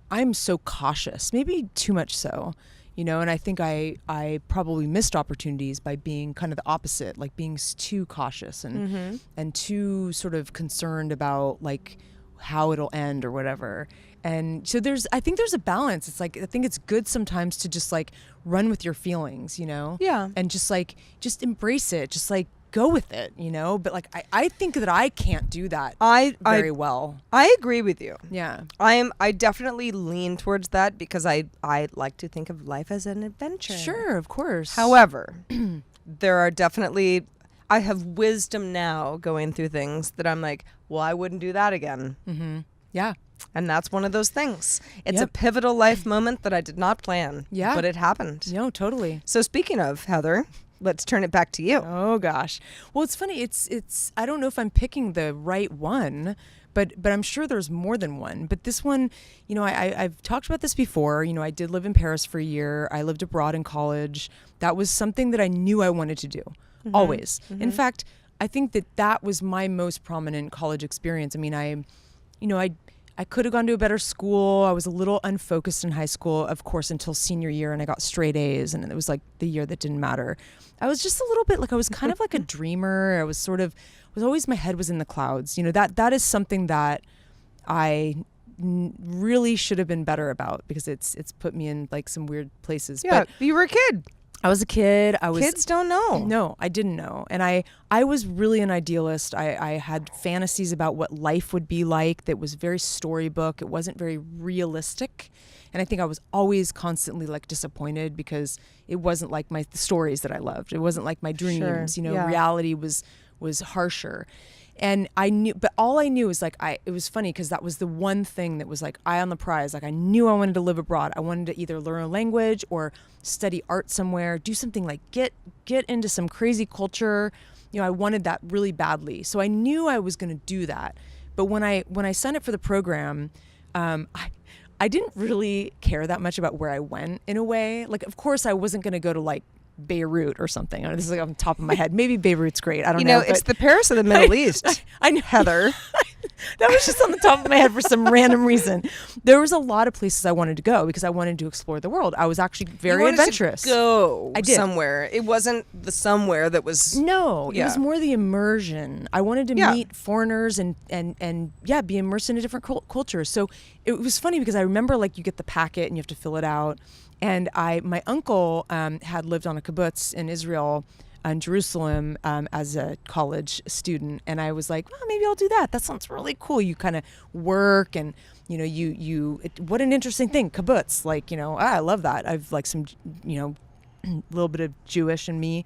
Speaker 2: I'm so cautious, maybe too much so, and I think I probably missed opportunities by being kind of the opposite, like being too cautious and too sort of concerned about like how it'll end or whatever. And so I think there's a balance. It's like, I think it's good sometimes to just like run with your feelings,
Speaker 1: Yeah.
Speaker 2: and just embrace it, just like go with it, but like I think that I can't do that very well.
Speaker 1: I agree with you.
Speaker 2: Yeah.
Speaker 1: I definitely lean towards that because I like to think of life as an adventure.
Speaker 2: Sure, of course.
Speaker 1: However, there are definitely, I have wisdom now going through things that I'm like, well, I wouldn't do that again.
Speaker 2: Mm-hmm. Yeah.
Speaker 1: And that's one of those things. It's
Speaker 2: Yep.
Speaker 1: a pivotal life moment that I did not plan.
Speaker 2: Yeah.
Speaker 1: But it happened.
Speaker 2: No, totally.
Speaker 1: So speaking of, Heather, let's turn it back to you.
Speaker 2: Oh gosh. Well, it's funny. It's I don't know if I'm picking the right one, but I'm sure there's more than one. But this one, I've talked about this before. I did live in Paris for a year. I lived abroad in college. That was something that I knew I wanted to do.
Speaker 1: Mm-hmm.
Speaker 2: Always.
Speaker 1: Mm-hmm.
Speaker 2: In fact, I think that was my most prominent college experience. I mean, I could have gone to a better school. I was a little unfocused in high school, of course, until senior year, and I got straight A's, and it was like the year that didn't matter. I was just a little bit like, I was kind of like a dreamer. I was always, my head was in the clouds. That is something that I really should have been better about, because it's put me in like some weird places.
Speaker 1: Yeah,
Speaker 2: But
Speaker 1: you were a kid.
Speaker 2: I was a kid.
Speaker 1: Kids don't know.
Speaker 2: No, I didn't know. And I was really an idealist. I had fantasies about what life would be like that was very storybook. It wasn't very realistic. And I think I was always constantly like disappointed because it wasn't like the stories that I loved. It wasn't like my dreams.
Speaker 1: Sure. Yeah.
Speaker 2: Reality was harsher. And I knew, but all I knew was like, it was funny because that was the one thing that was like eye on the prize. Like I knew I wanted to live abroad. I wanted to either learn a language or study art somewhere, do something like get into some crazy culture. I wanted that really badly. So I knew I was going to do that. But when I signed up for the program, I didn't really care that much about where I went in a way. Like, of course, I wasn't going to go to like Beirut or something. I mean, this is like on the top of my head. Maybe Beirut's great. I don't know.
Speaker 1: It's the Paris of the Middle East.
Speaker 2: I know.
Speaker 1: Heather.
Speaker 2: That was just on the top of my head for some random reason. There was a lot of places I wanted to go because I wanted to explore the world. I was actually very adventurous.
Speaker 1: I did somewhere. It wasn't the somewhere that was.
Speaker 2: No, it was more the immersion. I wanted to meet foreigners and be immersed in a different culture. So it was funny because I remember like you get the packet and you have to fill it out. And my uncle had lived on a kibbutz in Israel, in Jerusalem, as a college student, and I was like, well, maybe I'll do that. That sounds really cool. You kind of work, and what an interesting thing, kibbutz. Like, I love that. I've like some, a little bit of Jewish in me.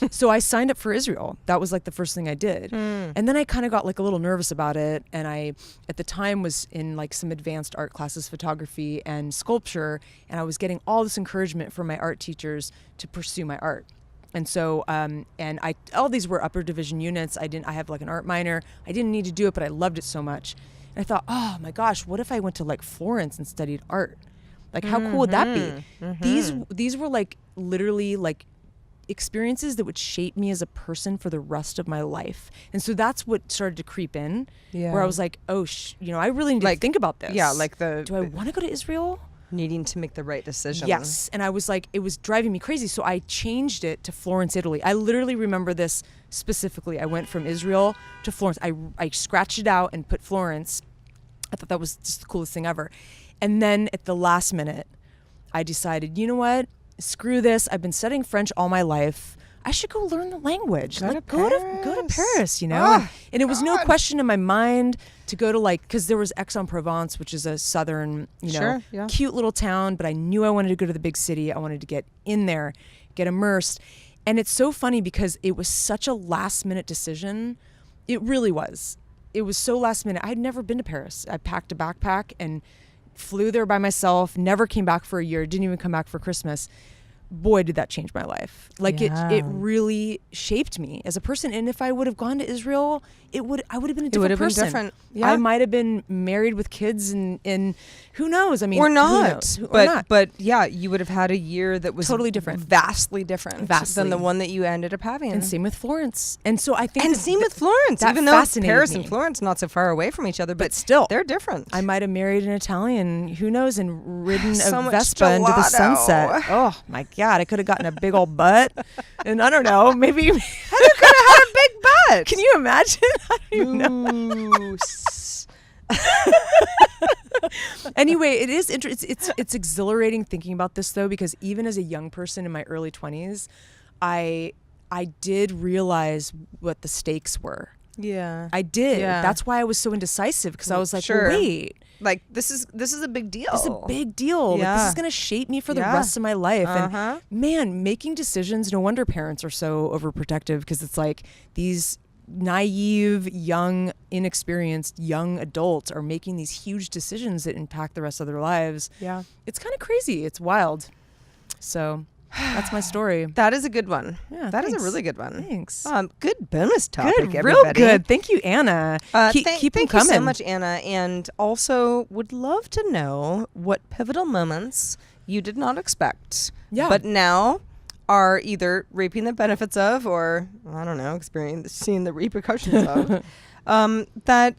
Speaker 2: So I signed up for Israel. That was like the first thing I did. And then I kind of got like a little nervous about it. And I, at the time, was in like some advanced art classes, photography and sculpture. And I was getting all this encouragement from my art teachers to pursue my art. And so, all these were upper division units. I have like an art minor. I didn't need to do it, but I loved it so much. And I thought, oh my gosh, what if I went to like Florence and studied art? Like, how cool would that be? These were like literally like experiences that would shape me as a person for the rest of my life. And so that's what started to creep in, where I was like, oh, I really need to think about this.
Speaker 1: Yeah, like
Speaker 2: do I want to go to Israel?
Speaker 1: Needing to make the right decision.
Speaker 2: Yes. And I was like, it was driving me crazy. So I changed it to Florence, Italy. I literally remember this specifically. I went from Israel to Florence. I scratched it out and put Florence. I thought that was just the coolest thing ever. And then at the last minute, I decided, you know what? Screw this. I've been studying French all my life. I should go learn the language. Go to Paris, and it was no question in my mind to go to because there was Aix-en-Provence, which is a southern, cute little town, but I knew I wanted to go to the big city. I wanted to get in there, get immersed. And it's so funny because it was such a last minute decision. It really was. It was so last minute. I had never been to Paris. I packed a backpack and flew there by myself, never came back for a year, didn't even come back for Christmas. boy, did that change my life. Like
Speaker 1: Yeah.
Speaker 2: it really shaped me as a person. And if I would have gone to Israel, I would have been a different
Speaker 1: would have been
Speaker 2: person.
Speaker 1: different. Yeah.
Speaker 2: I might have been married with kids and who knows? I mean,
Speaker 1: or
Speaker 2: who
Speaker 1: not.
Speaker 2: knows? Or
Speaker 1: But
Speaker 2: not.
Speaker 1: but yeah, you would have had a year that was
Speaker 2: Totally different.
Speaker 1: vastly different than the one that you ended up having.
Speaker 2: And same with Florence. And so I think
Speaker 1: And same with Florence,
Speaker 2: that
Speaker 1: even though
Speaker 2: fascinated
Speaker 1: Paris
Speaker 2: me.
Speaker 1: and Florence not so far away from each other, but
Speaker 2: still,
Speaker 1: they're different.
Speaker 2: I might have married an Italian, who knows, and ridden
Speaker 1: So
Speaker 2: a
Speaker 1: much
Speaker 2: Vespa into the
Speaker 1: gelato.
Speaker 2: sunset. Oh my God, I could have gotten a big old butt. And I don't know, maybe
Speaker 1: Heather could have had a big butt.
Speaker 2: Can you imagine? I don't even know. Anyway, it is it's exhilarating thinking about this though, because even as a young person in my early 20s, I did realize what the stakes were.
Speaker 1: Yeah.
Speaker 2: I did.
Speaker 1: Yeah.
Speaker 2: That's why I was so indecisive, because I was like,
Speaker 1: Sure.
Speaker 2: well, wait.
Speaker 1: Like this is a big deal.
Speaker 2: This is a big deal. Like,
Speaker 1: Yeah.
Speaker 2: this is going to shape me for the
Speaker 1: Yeah.
Speaker 2: rest of my life.
Speaker 1: Uh-huh.
Speaker 2: And man, making decisions, no wonder parents are so overprotective, because it's like these naive, young, inexperienced young adults are making these huge decisions that impact the rest of their lives.
Speaker 1: Yeah.
Speaker 2: It's kind of crazy. It's wild. So that's my story.
Speaker 1: That is a good one.
Speaker 2: Yeah,
Speaker 1: that is
Speaker 2: thanks.
Speaker 1: a really good one.
Speaker 2: Thanks.
Speaker 1: Good bonus topic,
Speaker 2: Good,
Speaker 1: everybody.
Speaker 2: real good. Thank you, Anna. Keep them
Speaker 1: thank
Speaker 2: coming.
Speaker 1: you so much, Anna. And also would love to know what pivotal moments you did not expect, but now are either reaping the benefits of, or I don't know, seeing the repercussions of. That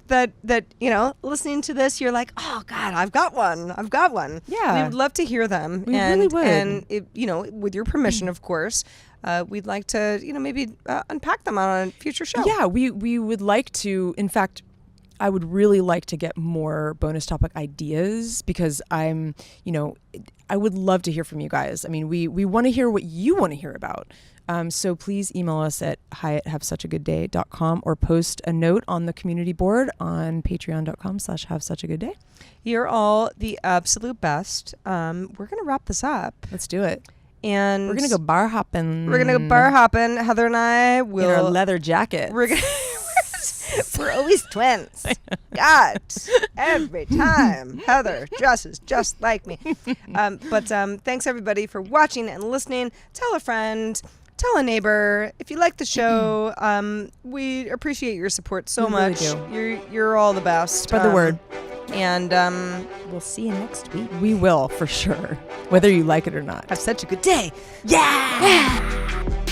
Speaker 1: you know, listening to this, you're like, oh God, I've got one.
Speaker 2: Yeah.
Speaker 1: We would love to hear them.
Speaker 2: We really would.
Speaker 1: And you know, with your permission, of course, we'd like to, you know, maybe unpack them on a future show.
Speaker 2: Yeah, we would like to. In fact, I would really like to get more bonus topic ideas, because I would love to hear from you guys. I mean, we want to hear what you want to hear about. So please email us at hi@havesuchagoodday.com or post a note on the community board on patreon.com/havesuchagoodday.
Speaker 1: You're all the absolute best. We're going to wrap this up.
Speaker 2: Let's do it.
Speaker 1: And
Speaker 2: We're going to go bar hopping.
Speaker 1: Heather and I will.
Speaker 2: In our leather jackets.
Speaker 1: We're always twins. God, every time Heather dresses just like me. But thanks everybody for watching and listening. Tell a friend, tell a neighbor. If you like the show, we appreciate your support so much.
Speaker 2: Really do.
Speaker 1: You're all the best.
Speaker 2: Spread the word.
Speaker 1: And we'll see you next week.
Speaker 2: We will, for sure, whether you like it or not.
Speaker 1: Have such a good day. Yeah.